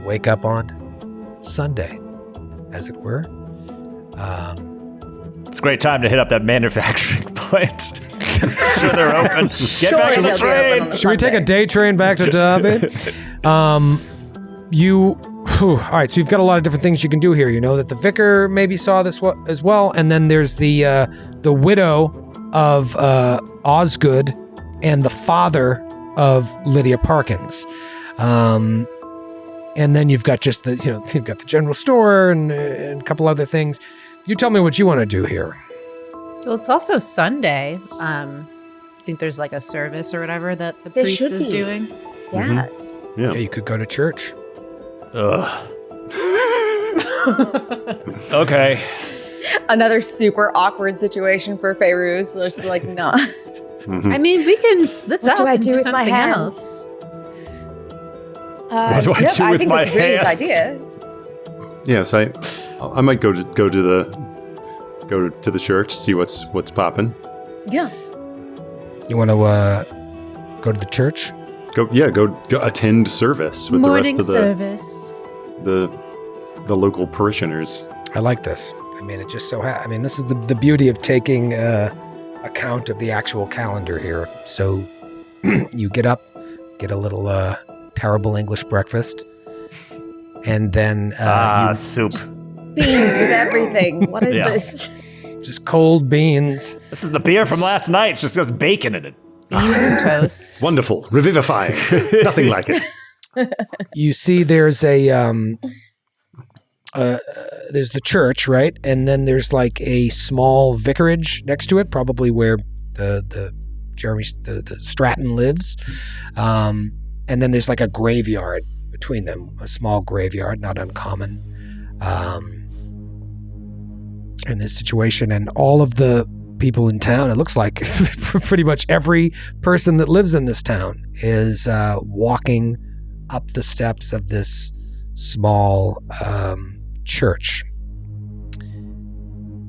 wake up on Sunday, as it were. It's a great time to hit up that manufacturing plant. Sure they're open. Get back to the train. Should we take a day train back to Derby? All right, so you've got a lot of different things you can do here. You know that the vicar maybe saw this as well, and then there's the widow of Osgood and the father of Lydia Parkins. And then you've got just you've got the general store and a couple other things. You tell me what you want to do here. Well, it's also Sunday. I think there's like a service or whatever that the There priest should is be. doing. Yes. Yeah, you could go to church. Ugh. Okay. Another super awkward situation for Feyruz. It's like, nah. I mean, we can split What up do I and do do with my something hands? else. What do I do I with think my it's a brilliant hands? idea. Yes, I might go to the church, see what's popping. Yeah. You want to go to the church? Go attend service with Morning the rest of service. the local parishioners. I like this. I mean, it just so this is the beauty of taking account of the actual calendar here. So you get up, get a little terrible English breakfast, and then soup. Beans with everything. What is Yeah. this? just cold beans. This is the beer from last night. It just goes bacon in it. Beans and toast. Wonderful, revivifying. Nothing like it. You see, there's there's the church, right? And then there's like a small vicarage next to it, probably where the Stratton lives. And then there's like a graveyard between them, a small graveyard, not uncommon. In this situation, and all of the people in town, it looks like pretty much every person that lives in this town is walking up the steps of this small church.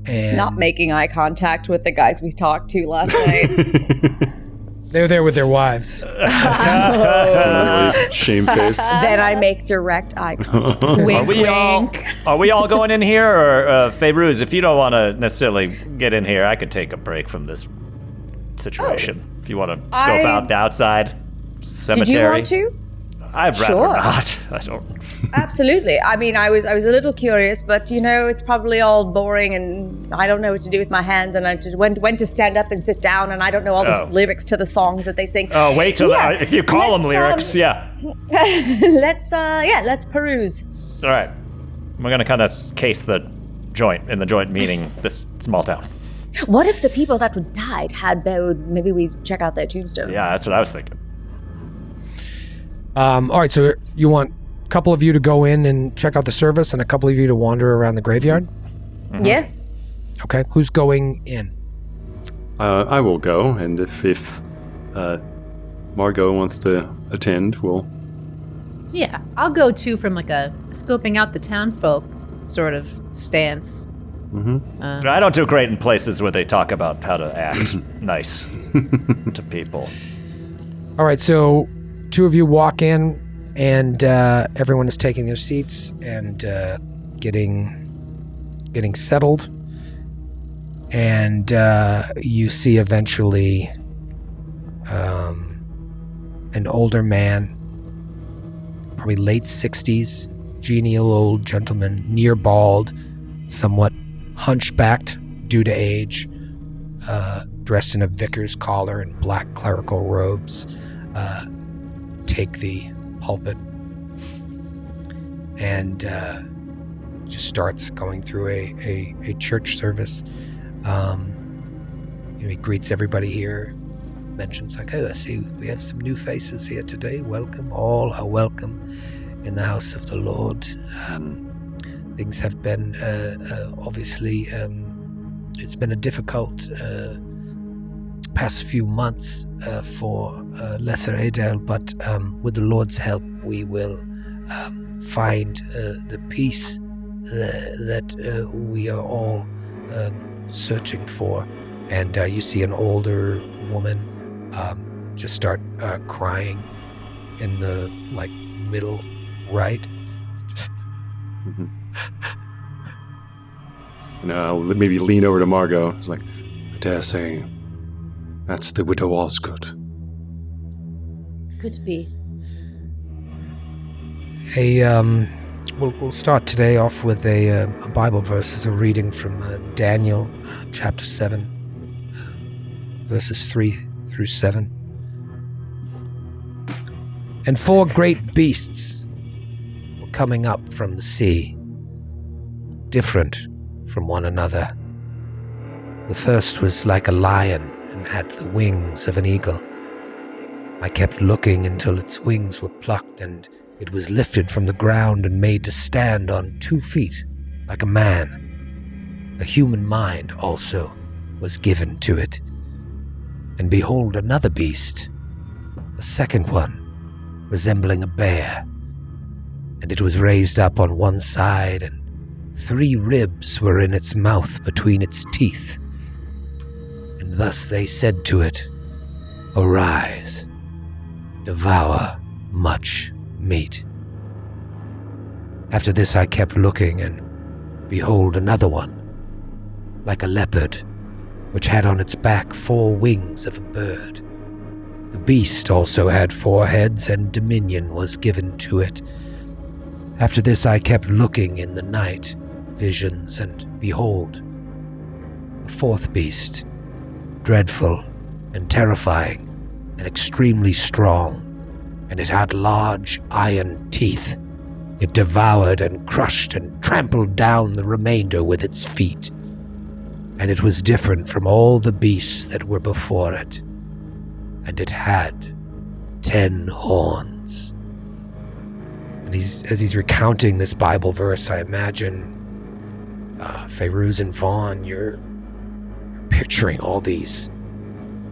Just not making eye contact with the guys we talked to last night. They're there with their wives. Totally shamefaced. Then I make direct eye contact. Wink, wink. Are we all going in here, or Feyruz? If you don't want to necessarily get in here, I could take a break from this situation. If you want to scope out the outside cemetery. Did you want to? I'd rather Sure. not. I don't. Absolutely. I mean, I was a little curious, but it's probably all boring, and I don't know what to do with my hands, and when to stand up and sit down, and I don't know all the lyrics to the songs that they sing. Oh, wait till if you call them let's, lyrics, yeah. Let's peruse. All right, we're gonna kind of case the joint meaning this small town. What if the people that died had bowed? Maybe we check out their tombstones. Yeah, that's what I was thinking. All right, so you want a couple of you to go in and check out the service, and a couple of you to wander around the graveyard? Mm-hmm. Yeah. Okay, who's going in? I will go, and if Margot wants to attend, we'll. Yeah, I'll go too from like a scoping out the town folk sort of stance. I don't do great in places where they talk about how to act nice to people. All right, so two of you walk in, and everyone is taking their seats and getting settled. And you see eventually an older man, probably late 60s, genial old gentleman, near bald, somewhat hunchbacked due to age, dressed in a vicar's collar and black clerical robes, take the pulpit and just starts going through a church service. He greets everybody here, mentions like, oh, I see we have some new faces here today. Welcome, all are welcome in the house of the Lord. Things have been, obviously, it's been a difficult past few months for Lesser Adel, but with the Lord's help, we will find the peace that we are all searching for. And you see an older woman just start crying in the middle right, And I'll maybe lean over to Margot. It's like, I dare say, that's the Widow Osgood. Could be. Hey, we'll start today off with a Bible verse as a reading from Daniel chapter 7, verses 3 through 7. And 4 great beasts were coming up from the sea, different from one another. The first was like a lion and had the wings of an eagle. I kept looking until its wings were plucked, and it was lifted from the ground and made to stand on 2 feet, like a man. A human mind also was given to it. And behold, another beast, a second one, resembling a bear. And it was raised up on one side, and 3 ribs were in its mouth between its teeth. And thus they said to it, Arise, devour much meat. After this I kept looking, and behold, another one, like a leopard, which had on its back 4 wings of a bird. The beast also had 4 heads, and dominion was given to it. After this I kept looking in the night visions, and behold, a 4th beast, dreadful and terrifying and extremely strong, and it had large iron teeth. It devoured and crushed and trampled down the remainder with its feet. And it was different from all the beasts that were before it. And it had 10 horns. And as he's recounting this Bible verse, I imagine Feyruz and Vaughn, you're picturing all these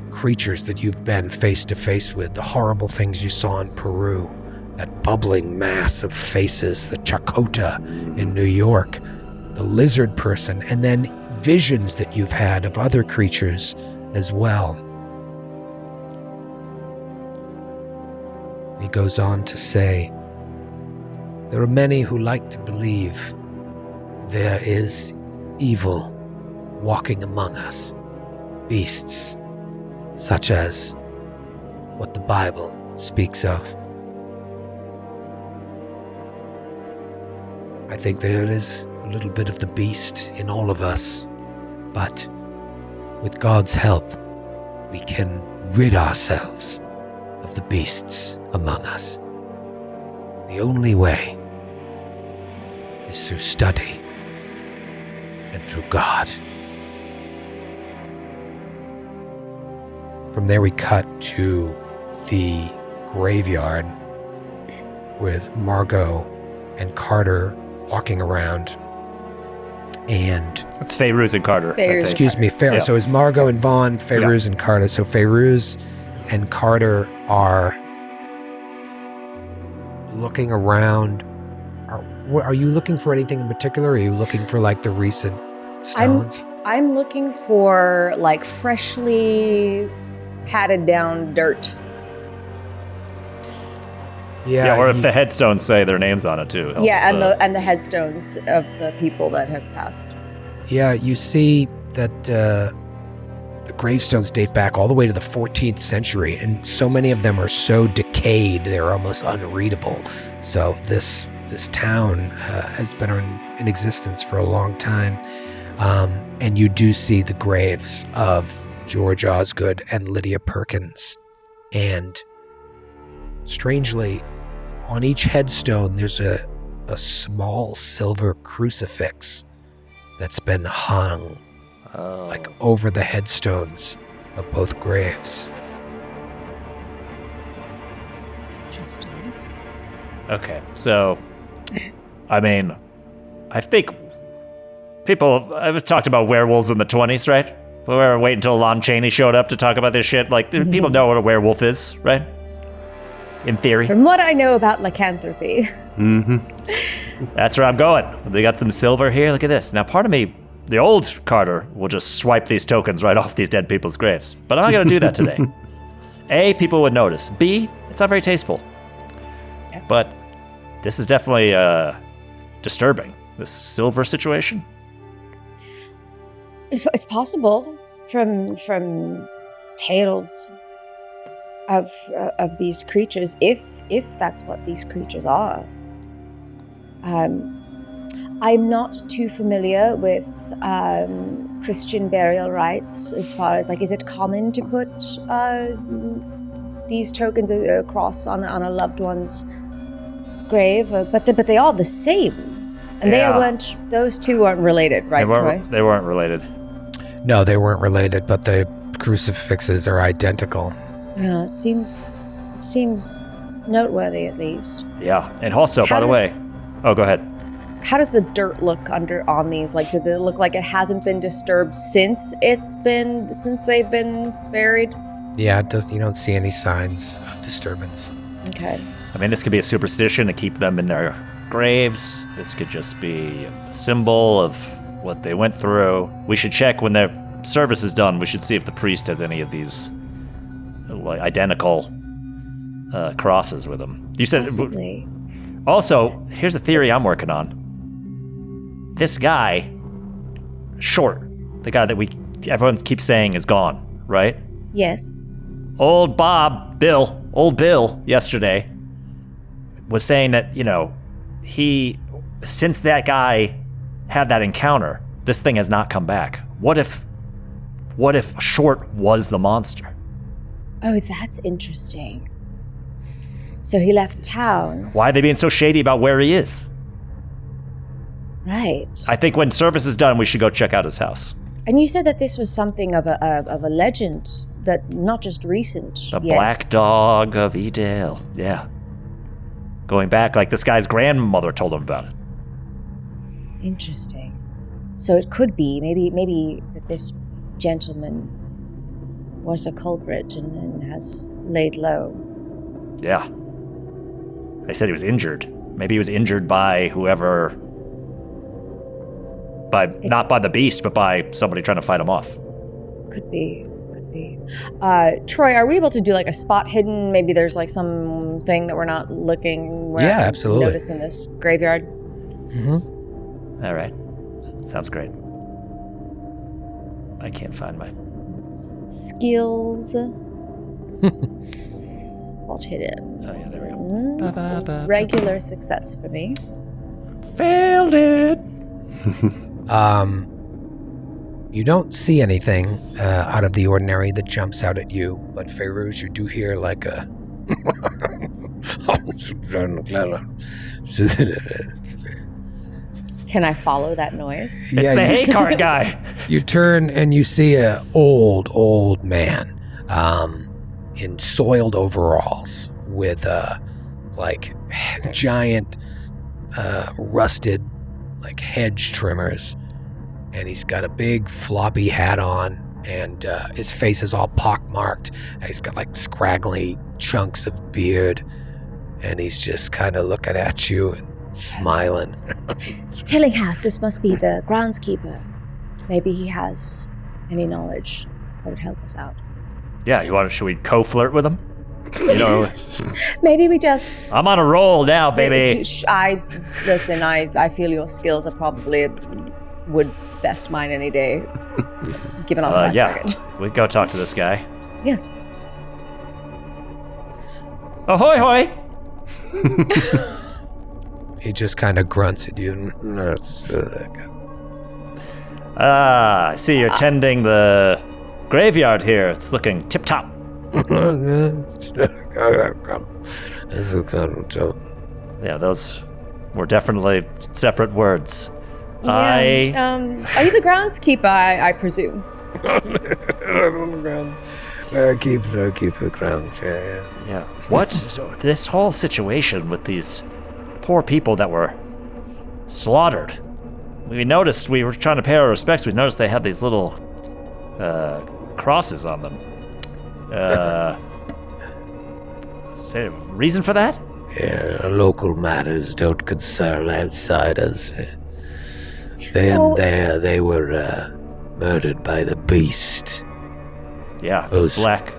creatures that you've been face to face with, the horrible things you saw in Peru, that bubbling mass of faces, the Chakota in New York, the lizard person, and then visions that you've had of other creatures as well. He goes on to say, there are many who like to believe there is evil walking among us, beasts such as what the Bible speaks of. I think there is a little bit of the beast in all of us, but with God's help, we can rid ourselves of the beasts among us. The only way is through study and through God. From there we cut to the graveyard with Margot and Carter walking around, and It's Feyruz and Carter. excuse me, Yeah. So it's Margot and Vaughn, Feyruz and Carter. So Feyruz and Carter are looking around. Are you looking for anything in particular? Or are you looking for like the recent stones? I'm looking for like freshly patted down dirt. Yeah, or if the headstones say their names on it too. Helps, Yeah, and the headstones of the people that have passed. Yeah, you see that the gravestones date back all the way to the 14th century, and so many of them are so decayed they're almost unreadable. So this town has been in existence for a long time, and you do see the graves of George Osgood and Lydia Perkins, and strangely, on each headstone there's a small silver crucifix that's been hung like over the headstones of both graves. Interesting. Okay, so, I mean, I think I've talked about werewolves in the 20s, right? We were waiting until Lon Chaney showed up to talk about this shit. Like, people know what a werewolf is, right? In theory. From what I know about lycanthropy. That's where I'm going. They got some silver here. Look at this. Now, part of me, the old Carter, will just swipe these tokens right off these dead people's graves. But I'm not going to do that today. A, people would notice. B, it's not very tasteful. Yeah. But this is definitely disturbing? This silver situation? It's possible from tales of these creatures, if that's what these creatures are. I'm not too familiar with Christian burial rites as far as, like, is it common to put these tokens across on a loved one's grave? But they are the same. And those two weren't related, right, Troy? They weren't related. No, they weren't related, but the crucifixes are identical. Yeah, it seems noteworthy at least. Yeah, and also, by the way... Oh, go ahead. How does the dirt look on these? Like, did it look like it hasn't been disturbed since they've been buried? Yeah, it does. You don't see any signs of disturbance. Okay. I mean, this could be a superstition to keep them in their graves. This could just be a symbol of what they went through. We should check when their service is done. We should see if the priest has any of these identical crosses with him. You said. Possibly. Also, here's a theory I'm working on. This guy, Short, the guy that everyone keeps saying is gone, right? Yes. Old Bill, yesterday, was saying that, since that guy had that encounter, this thing has not come back. What if Short was the monster? Oh, that's interesting. So he left town. Why are they being so shady about where he is? Right. I think when service is done, we should go check out his house. And you said that this was something of a legend, that not just recent. The Black Dog of Edale. Yeah. Going back, like this guy's grandmother told him about it. Interesting. So it could be maybe that this gentleman was a culprit and has laid low. Yeah. They said he was injured. Maybe he was injured by whoever... not by the beast, but by somebody trying to fight him off. Could be. Troy, are we able to do like a spot hidden? Maybe there's like something that we're not looking. Yeah, absolutely. Notice in this graveyard. Mm-hmm. All right. Sounds great. I can't find my... Skills. Spot hidden. Oh, yeah, there we go. Regular success for me. Failed it. You don't see anything out of the ordinary that jumps out at you, but Feroz, you do hear like a... Can I follow that noise? It's the hay cart guy. You turn and you see a old man in soiled overalls with giant rusted hedge trimmers, and he's got a big floppy hat on, and his face is all pockmarked. He's got scraggly chunks of beard, and he's just kind of looking at you and smiling. Tillinghouse, this must be the groundskeeper. Maybe he has any knowledge that would help us out. Yeah, should we co-flirt with him? Maybe we just... I'm on a roll now, baby. I feel your skills are probably would best mine any day, given our track record. We go talk to this guy. Yes. Ahoy, hoy! He just kind of grunts at you. I see you're tending the graveyard here. It's looking tip-top. Yeah, those were definitely separate words. Yeah, are you the groundskeeper, I presume? I keep the grounds, Yeah. So this whole situation with these poor people that were slaughtered. We noticed, we were trying to pay our respects, we noticed they had these little crosses on them. Is there a reason for that? Yeah, local matters don't concern outsiders. They were murdered by the beast. Yeah, black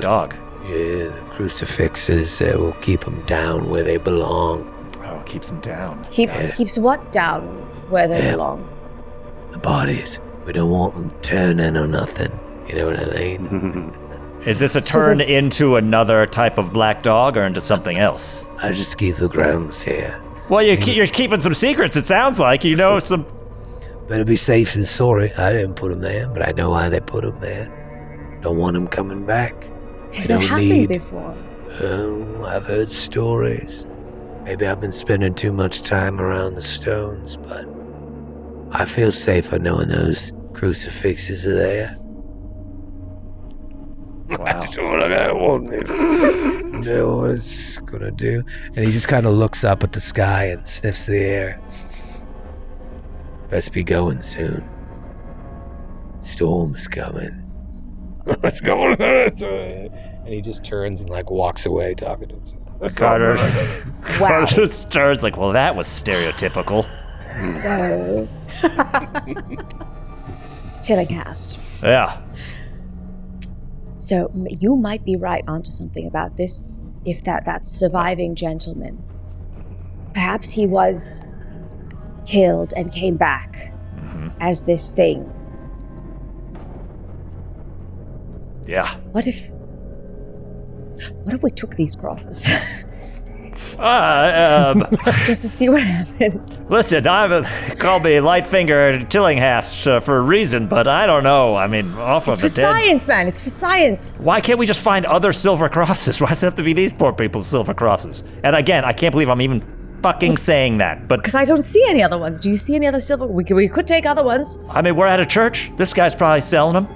dog. Yeah, the crucifixes will keep them down where they belong. keeps them down. Keeps what down where they belong? The bodies. We don't want them turning or nothing. You know what I mean? Is this a turn into another type of black dog or into something else? I just keep the grounds here. Well, you're keeping some secrets, it sounds like. You know some... Better be safe than sorry. I didn't put them there, but I know why they put them there. Don't want them coming back. Has it happened before? Oh, I've heard stories. Maybe I've been spending too much time around the stones, but I feel safer knowing those crucifixes are there. Wow. That's what I want me. Know what it's gonna do. And he just kind of looks up at the sky and sniffs the air. Best be going soon. Storm's coming. What's going on? And he just turns and like walks away talking to himself. Carter just turns like, well, that was stereotypical. So, telecast. Yeah. So you might be right onto something about this. If that surviving gentleman, perhaps he was killed and came back as this thing. Yeah. What if we took these crosses? Just to see what happens. Listen, call me Lightfinger Tillinghast for a reason, but I don't know. I mean, off It's of for the dead. science, man. It's for science. Why can't we just find other silver crosses? Why does it have to be these poor people's silver crosses? And again, I can't believe I'm even fucking saying that, but... Because I don't see any other ones. Do you see any other silver? We could take other ones. I mean, we're at a church. This guy's probably selling them.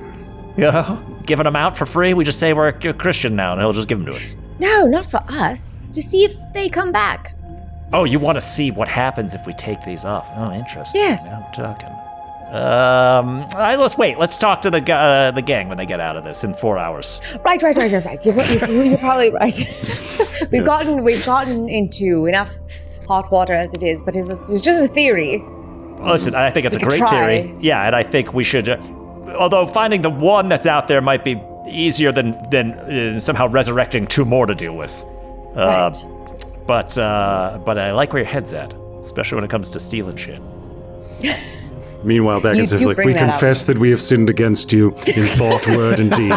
You know? Giving them out for free. We just say we're a Christian now, and he'll just give them to us. No, not for us. To see if they come back. Oh, you want to see what happens if we take these off? Oh, interesting. Yes. Now I'm talking. All right, let's wait. Let's talk to the gang when they get out of this in 4 hours. Right. You're probably right. We've gotten into enough hot water as it is, but it was just a theory. Listen, I think it's a could great try. theory. Yeah, and I think we should. Although finding the one that's out there might be easier than somehow resurrecting two more to deal with. Right. But I like where your head's at, especially when it comes to stealing shit. Meanwhile, Baggins is like, we confess that we have sinned against you in thought, word, and deed,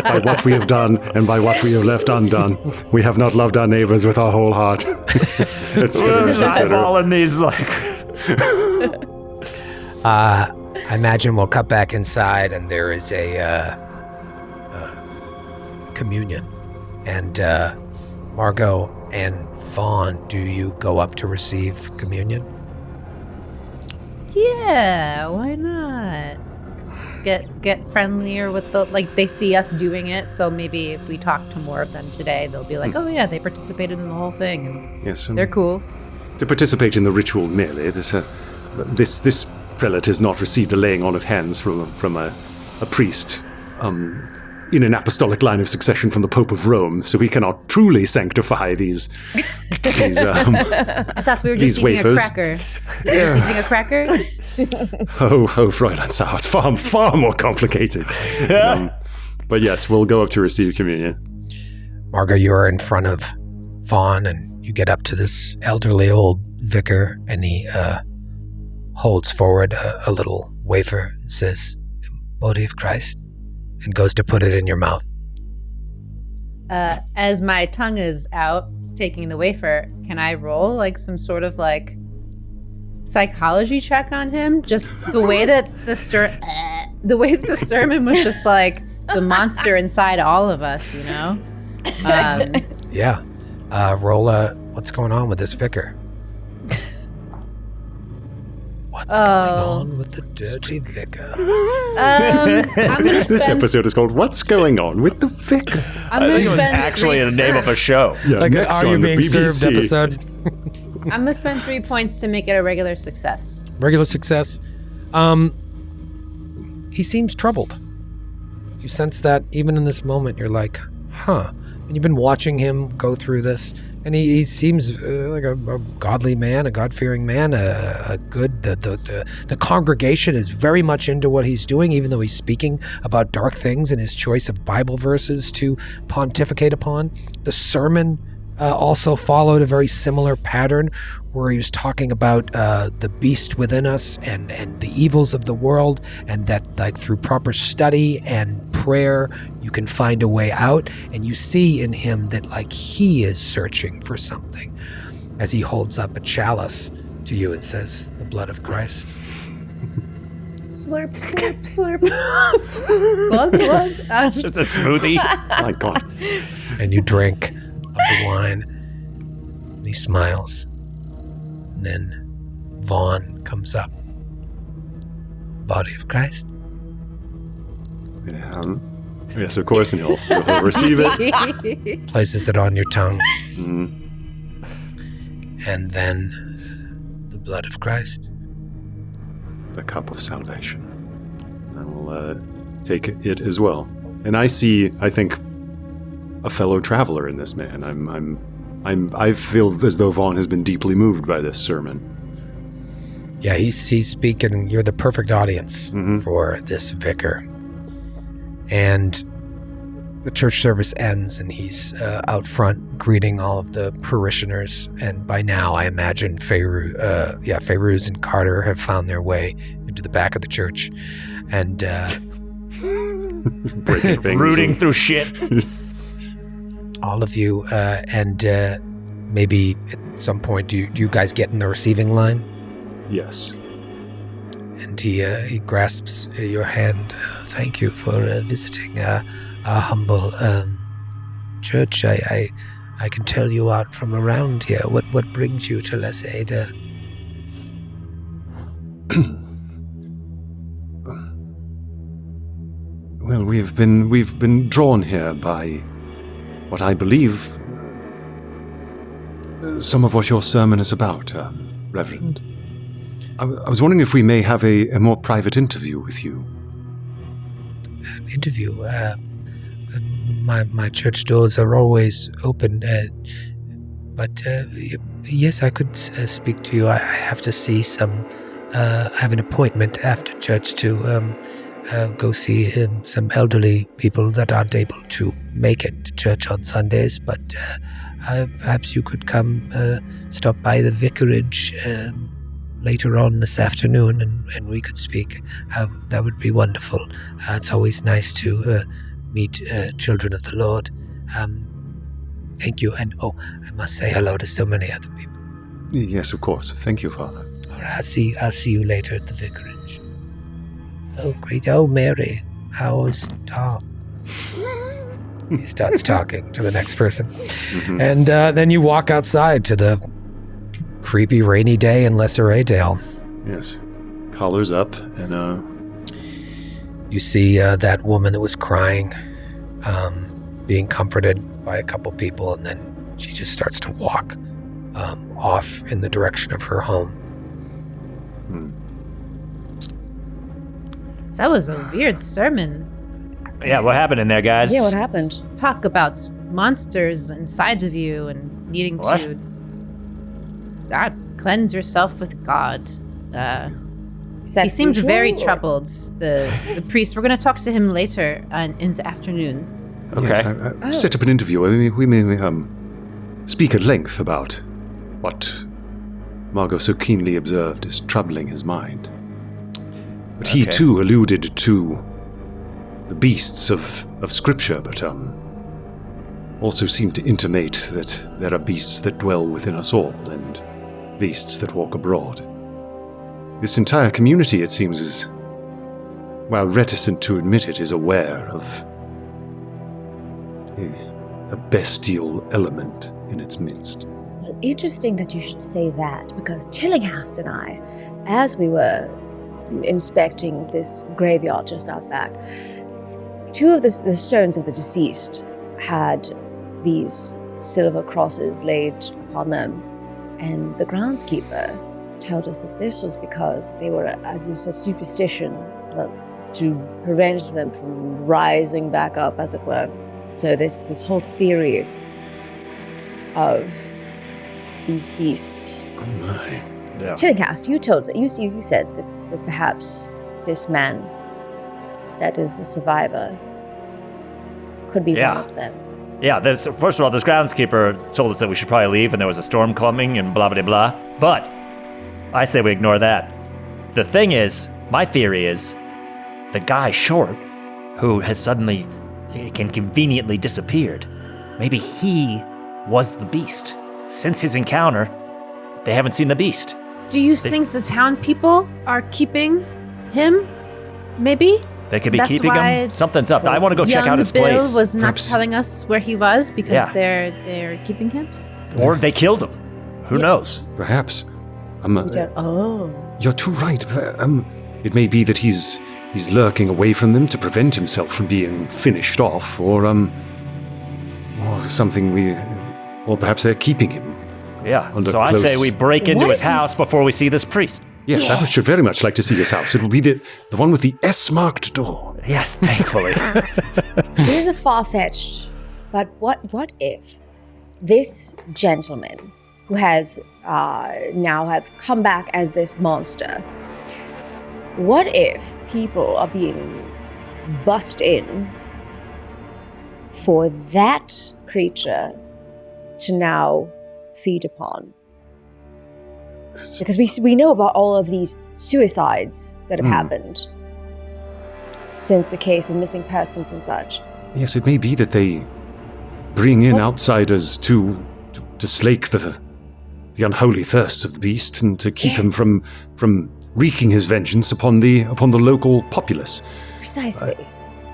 by what we have done and by what we have left undone. We have not loved our neighbors with our whole heart. Eyeballing these like. I imagine we'll cut back inside and there is a communion. And Margot and Vaughn, do you go up to receive communion? Yeah, why not? Get friendlier with they see us doing it, so maybe if we talk to more of them today, they'll be like, oh yeah, they participated in the whole thing. And yes, they're cool. To participate in the ritual merely, this prelate has not received a laying on of hands from a priest in an apostolic line of succession from the Pope of Rome, so we cannot truly sanctify these I thought we were just eating wafers. a cracker. We're just eating a cracker? Oh, Fräulein Sauer, it's far more complicated. But yes, we'll go up to receive communion. Margot, you're in front of Vaughn, and you get up to this elderly old vicar, and he holds forward a little wafer and says, "Body of Christ," and goes to put it in your mouth. As my tongue is out, taking the wafer, can I roll some sort of psychology check on him? Just the way that the sermon was just the monster inside all of us, you know? Yeah. Roll what's going on with this vicar? What's going on with the dirty vicar? I'm gonna spend, This episode is called "What's Going On with the Vicar?" I'm gonna It was spend actually the name of a show. Yeah, Like an next Are You on the Being Served BBC. episode? I'm gonna spend 3 points to make it a regular success. Regular success. He seems troubled. You sense that even in this moment, you're like, huh. And you've been watching him go through this, and he seems like a godly man, a God-fearing man, a good. The congregation is very much into what he's doing, even though he's speaking about dark things and his choice of Bible verses to pontificate upon. The sermon also followed a very similar pattern where he was talking about the beast within us and the evils of the world, and that like through proper study and prayer you can find a way out. And you see in him that like he is searching for something as he holds up a chalice to you and says, "The blood of Christ." Slurp, slurp, slurp. Glug, glug. It's a smoothie. My God. And you drink of the wine, and he smiles. And then Vaughn comes up. "Body of Christ." Yes, of course, and he'll receive it. Places it on your tongue. Mhm. And then the blood of Christ. The cup of salvation. I will take it as well. And I think, a fellow traveler in this man. I feel as though Vaughn has been deeply moved by this sermon. Yeah, he's speaking. You're the perfect audience for this vicar. And the church service ends, and he's out front greeting all of the parishioners. And by now, I imagine Fairuz and Carter have found their way into the back of the church, and Breaking things. Rooting through shit. all of you, and maybe at some point, do you guys get in the receiving line? Yes. And he grasps your hand. "Thank you for visiting our humble church. I can tell you aren't from around here. What brings you to Les Ada?" Well, we've been drawn here by what I believe some of what your sermon is about, Reverend. I was wondering if we may have a more private interview with you. An interview? My church doors are always open, but yes, I could speak to you. I have to see I have an appointment after church to go see some elderly people that aren't able to make it to church on Sundays, but perhaps you could come stop by the vicarage later on this afternoon, and we could speak. That would be wonderful. It's always nice to meet children of the Lord. Thank you, and I must say hello to so many other people. Yes, of course. Thank you, Father. All right, I'll see you later at the vicarage. Oh, great. Oh, Mary, how is Tom? He starts talking to the next person. Mm-hmm. And then you walk outside to the creepy rainy day in Lesser Adale. Yes. Collars up, and you see that woman that was crying, being comforted by a couple people, and then she just starts to walk off in the direction of her home. That was a weird sermon. Yeah, what happened in there, guys? Yeah, what happened? Talk about monsters inside of you and needing to cleanse yourself with God. He seemed very troubled, the priest. We're going to talk to him later in the afternoon. Okay. Yes, I set up an interview. I mean, we may speak at length about what Margot so keenly observed is troubling his mind. But he too alluded to the beasts of Scripture, but also seemed to intimate that there are beasts that dwell within us all, and beasts that walk abroad. This entire community, it seems, is, while reticent to admit it, is aware of a bestial element in its midst. Well, interesting that you should say that, because Tillinghast and I, as we were inspecting this graveyard just out back, two of the stones of the deceased had these silver crosses laid upon them, and the groundskeeper told us that this was because they were this a superstition to prevent them from rising back up, as it were. So this whole theory of these beasts. Oh my! Yeah. Tillinghast, you said that perhaps this man that is a survivor could be one of them. Yeah, first of all, this groundskeeper told us that we should probably leave and there was a storm coming and blah, blah, blah. But I say we ignore that. The thing is, my theory is, the guy short, who has suddenly conveniently disappeared, maybe he was the beast. Since his encounter, they haven't seen the beast. Do you think the town people are keeping him? Maybe? They could be That's keeping why him. Something's up. I want to go check out his Bill place. was not Perhaps. telling us where he was because Yeah. they're keeping him. Or they killed him. Who knows? Perhaps. Oh. You're too right. It may be that he's lurking away from them to prevent himself from being finished off, or something or perhaps they're keeping him. Yeah. Under So I close- say we break into What his if he's- house before we see this priest. Yes, I should very much like to see his house. It will be the one with the S-marked door. Yes, thankfully. This is a far-fetched, but what if this gentleman who has now have come back as this monster, what if people are being bussed in for that creature to now feed upon? Because we know about all of these suicides that have happened since the case of missing persons and such. Yes, it may be that they bring in outsiders to slake the unholy thirsts of the beast and to keep him from wreaking his vengeance upon the local populace. Precisely.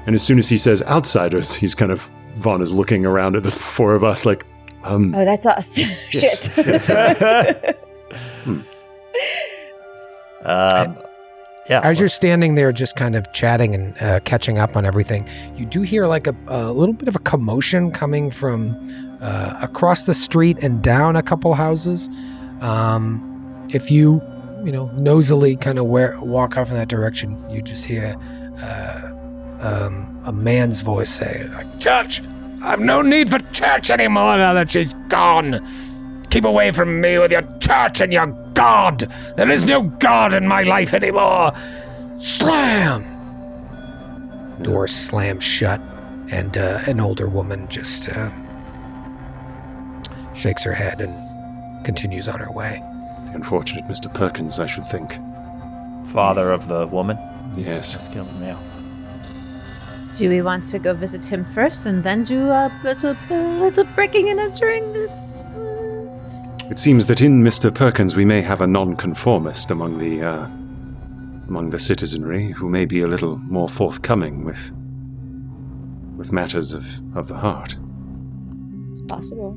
And as soon as he says outsiders, he's kind of Vaughn is looking around at the four of us like, Oh, that's us. yes, Shit. yes. Yeah. As you're standing there just kind of chatting and catching up on everything, you do hear like a little bit of a commotion coming from across the street and down a couple houses. If you nosily kind of walk off in that direction, you just hear a man's voice say, like, "Church! I've no need for church anymore now that she's gone. Keep away from me with your church and your God. There is no God in my life anymore." Slam! Door slams shut, and an older woman just shakes her head and continues on her way. The unfortunate Mr. Perkins, I should think. Father of the woman. Yes. Let's kill him now. Do we want to go visit him first and then do a little breaking and entering this? It seems that in Mr. Perkins we may have a nonconformist among the citizenry who may be a little more forthcoming with matters of the heart. It's possible.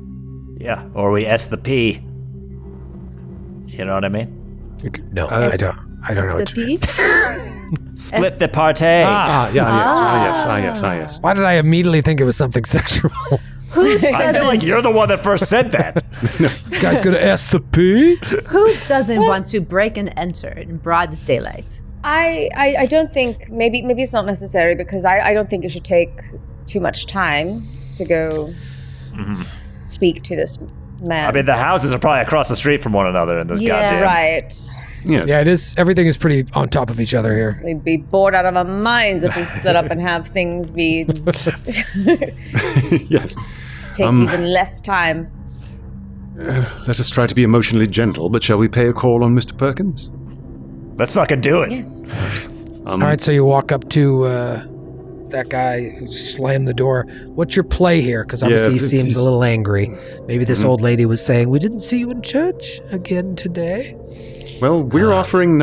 Yeah. Or we S the P. You know what I mean? No, I don't know what you mean. Split the party. Yes. Why did I immediately think it was something sexual? Who I feel like doesn't? you're the one that first said that. You guys gonna S the P? Who doesn't want to break and enter in broad daylight? I don't think, maybe it's not necessary, because I don't think it should take too much time to go speak to this man. I mean, the houses are probably across the street from one another in this goddamn. Right. Yes. Yeah, it is. Everything is pretty on top of each other here. We'd be bored out of our minds if we split up and have things be Yes. take even less time. Let us try to be emotionally gentle, but shall we pay a call on Mr. Perkins? Let's fucking do it. Yes. All right, so you walk up to that guy who just slammed the door. What's your play here? Because obviously he seems he's- a little angry. Maybe this old lady was saying, "We didn't see you in church again today." Well, we're offering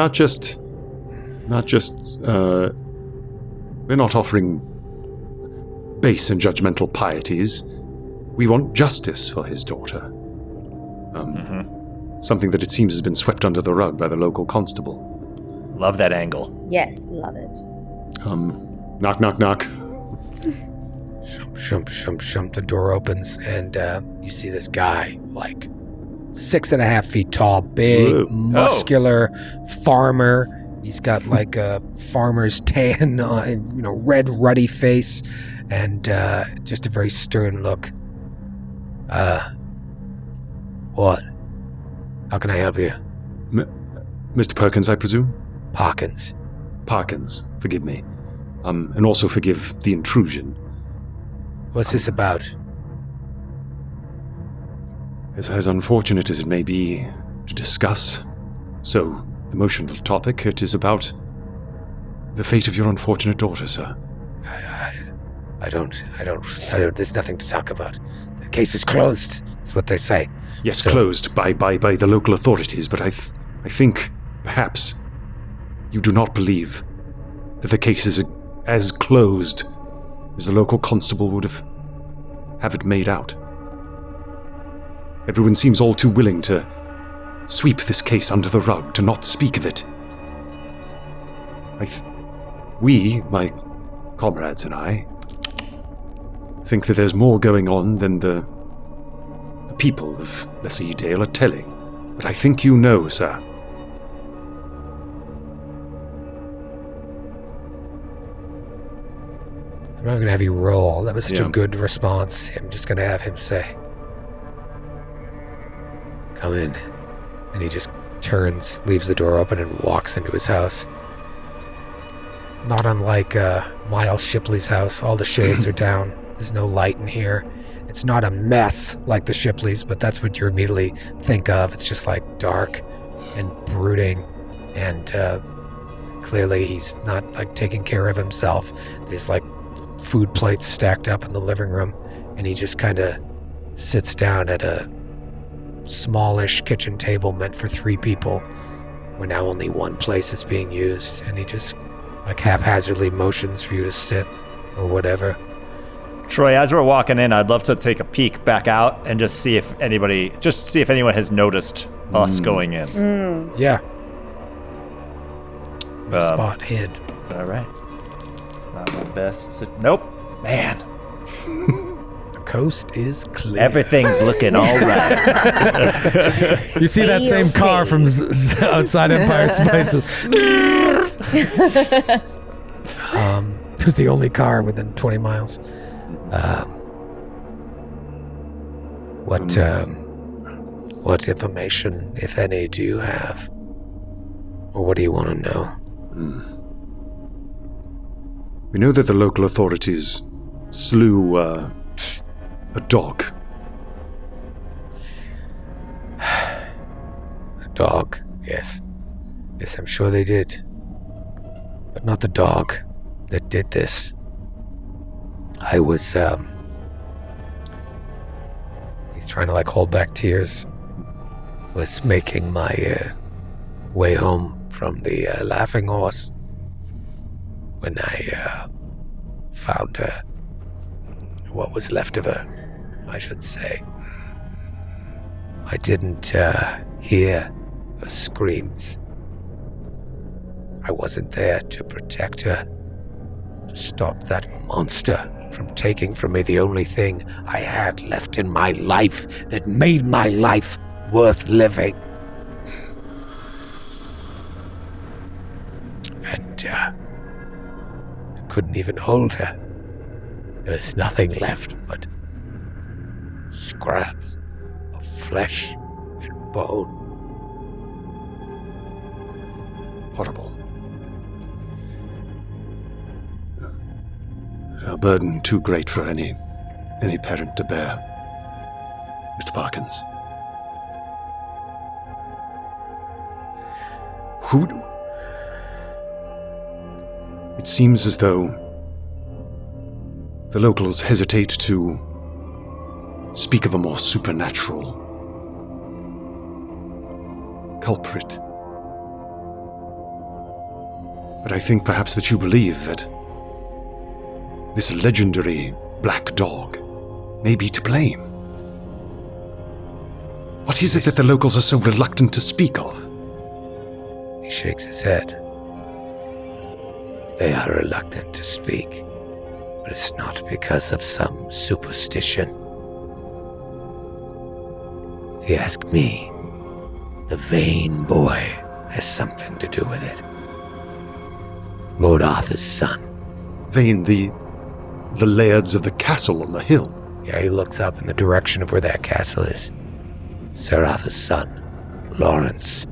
we're not offering base and judgmental pieties. We want justice for his daughter. Something that it seems has been swept under the rug by the local constable. Love that angle. Yes, love it. Knock, knock, knock. Shump, shump, shump, shump. The door opens, and you see this guy, like 6.5 feet tall, big, Whoa. muscular farmer. He's got like a farmer's tan, red, ruddy face, and just a very stern look. What? How can I help you? Mr. Perkins, I presume? Parkins. Parkins, forgive me. And also forgive the intrusion. What's this about? as unfortunate as it may be to discuss so emotional topic, it is about the fate of your unfortunate daughter, sir. I don't, there's nothing to talk about. The case is closed, is what they say. Yes, closed by the local authorities, but I think perhaps you do not believe that the case is as closed as the local constable would have it made out. Everyone seems all too willing to sweep this case under the rug, to not speak of it. We, my comrades and I, think that there's more going on than the people of Leslie Dale are telling. But I think you know, sir. I'm not going to have you roll. That was such a good response. I'm just going to have him say, "Come in." And he just turns, leaves the door open, and walks into his house. Not unlike Miles Shipley's house. All the shades are down. There's no light in here. It's not a mess like the Shipleys, but that's what you immediately think of. It's just like dark and brooding, and clearly he's not like taking care of himself. There's like food plates stacked up in the living room, and he just kind of sits down at a smallish kitchen table meant for 3 people, where now only one place is being used, and he just like haphazardly motions for you to sit or whatever. Troy, as we're walking in, I'd love to take a peek back out and just see if anyone has noticed us going in. Yeah. Spot hid. All right. It's not my best. Nope. Man. The coast is clear. Everything's looking all right. You see that same car from outside Empire Spices. It was the only car within 20 miles. What information, if any, do you have? Or what do you want to know? We know that the local authorities slew a dog. A dog, yes. Yes, I'm sure they did. But not the dog that did this. I was, he's trying to like hold back tears. Was making my way home from the Laughing Horse when I found her. What was left of her, I should say. I didn't hear her screams. I wasn't there to protect her, to stop that monster from taking from me the only thing I had left in my life that made my life worth living. And I couldn't even hold her. There was nothing left but scraps of flesh and bone. Horrible. A burden too great for any parent to bear. Mr. Parkins. It seems as though the locals hesitate to speak of a more supernatural culprit. But I think perhaps that you believe that this legendary black dog may be to blame. What is it that the locals are so reluctant to speak of? He shakes his head. They are reluctant to speak, but it's not because of some superstition. If you ask me, the Vane boy has something to do with it. Lord Arthur's son. Vane, the lairds of the castle on the hill. Yeah, he looks up in the direction of where that castle is. Sir Arthur's son, Lawrence.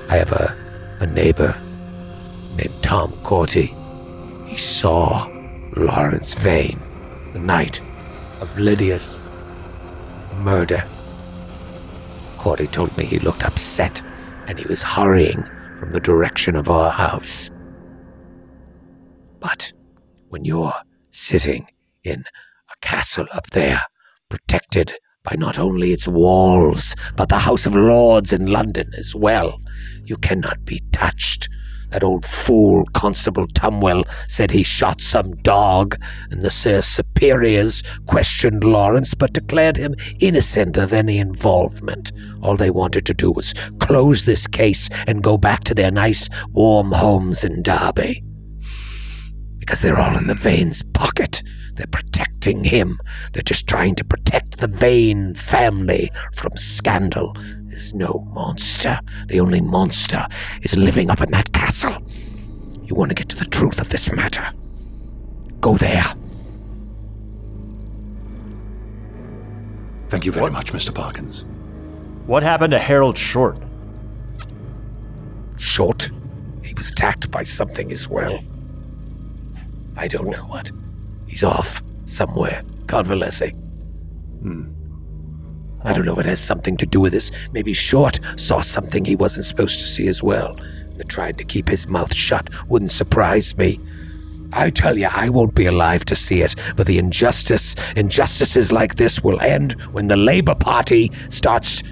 I have a neighbor named Tom Corty. He saw Lawrence Vane the night of Lydia's murder. Cordy told me he looked upset and he was hurrying from the direction of our house. But when you're sitting in a castle up there, protected by not only its walls, but the House of Lords in London as well, you cannot be touched. That old fool, Constable Tumwell, said he shot some dog, and the Sir Superiors questioned Lawrence but declared him innocent of any involvement. All they wanted to do was close this case and go back to their nice, warm homes in Derby. Because they're all in the Vane's pocket. They're protecting him. They're just trying to protect the Vane family from scandal. There's no monster. The only monster is living up in that castle. You want to get to the truth of this matter. Go there. Thank you very much, Mr. Parkins. What happened to Harold Short? Short? He was attacked by something as well. I don't know what. He's off somewhere, convalescing. I don't know if it has something to do with this. Maybe Short saw something he wasn't supposed to see as well. That tried to keep his mouth shut. Wouldn't surprise me. I tell you, I won't be alive to see it, but the injustices like this will end when the Labour Party starts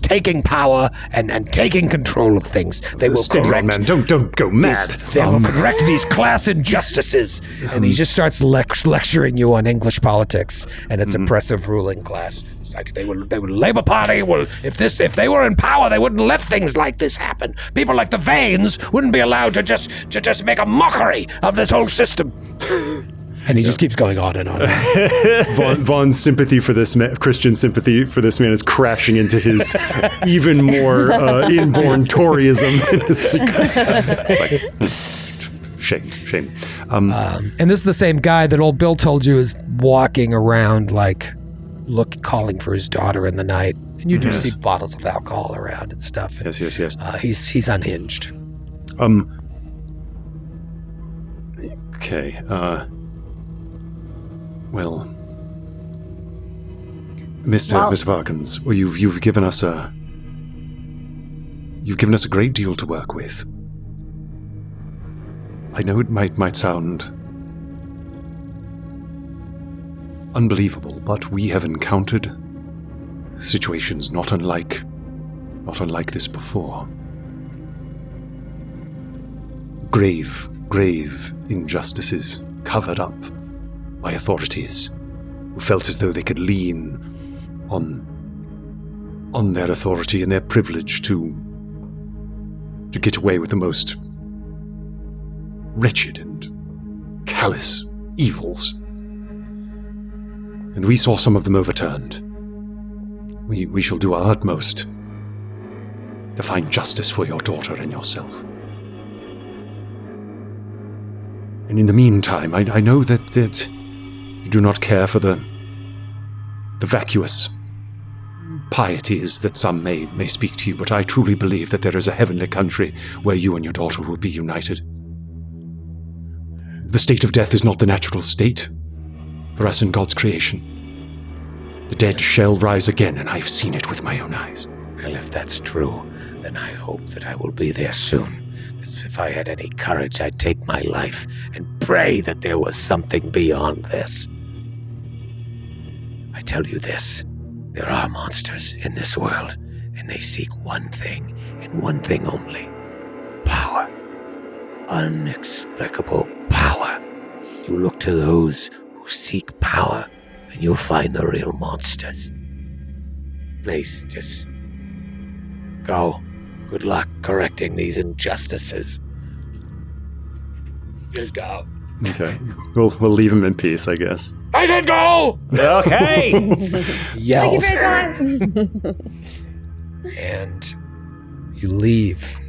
taking power and taking control of things. They will correct. Man, don't go mad. They will correct these class injustices. And he just starts lecturing you on English politics and its oppressive ruling class. It's like the Labour Party will, if they were in power, they wouldn't let things like this happen. People like the Vanes wouldn't be allowed to just make a mockery of this whole system. And he just keeps going on and on. Vaughn's sympathy for this man, Christian sympathy for this man, is crashing into his even more inborn Toryism. It's like, shame. And this is the same guy that old Bill told you is walking around, like, calling for his daughter in the night. And you do see bottles of alcohol around and stuff. And, Yes. He's unhinged. Okay. Well, Mr. Parkins, well, you've given us a great deal to work with. I know it might sound unbelievable, but we have encountered situations not unlike this before. Grave injustices covered up by authorities who felt as though they could lean on their authority and their privilege to get away with the most wretched and callous evils. And we saw some of them overturned. We shall do our utmost to find justice for your daughter and yourself. And in the meantime, I know that you do not care for the vacuous pieties that some may speak to you, but I truly believe that there is a heavenly country where you and your daughter will be united. The state of death is not the natural state for us in God's creation. The dead shall rise again, and I've seen it with my own eyes. Well, if that's true, then I hope that I will be there soon. Because if I had any courage, I'd take my life and pray that there was something beyond this. I tell you this, there are monsters in this world, and they seek one thing, and one thing only. Power. Inexplicable power. You look to those who seek power, and you'll find the real monsters. Please, just go. Good luck correcting these injustices. Just go. Okay. We'll leave him in peace, I guess. I said go! Okay. Yells. Thank you for your time. And you leave.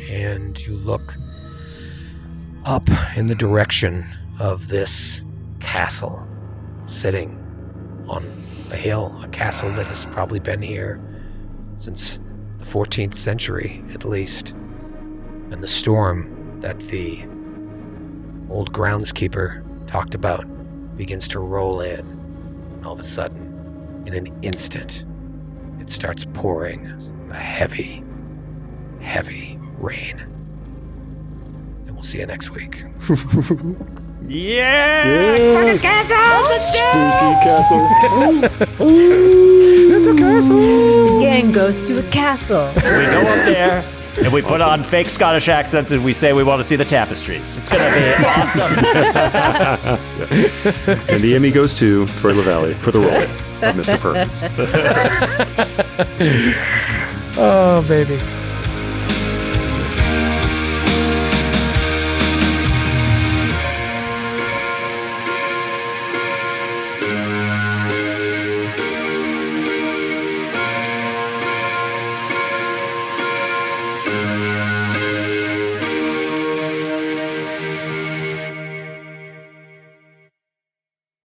And you look up in the direction of this castle sitting on a hill, a castle that has probably been here since the 14th century, at least. And the storm that the old groundskeeper talked about begins to roll in. All of a sudden, in an instant, it starts pouring a heavy, heavy rain. And we'll see you next week. Yeah! Spooky castle. It's a castle. Gang goes to a castle. We go up there and we put on fake Scottish accents and we say we want to see the tapestries. It's going to be awesome. And the Emmy goes to Troy Lavallee for the role of Mr. Perkins. Oh, baby.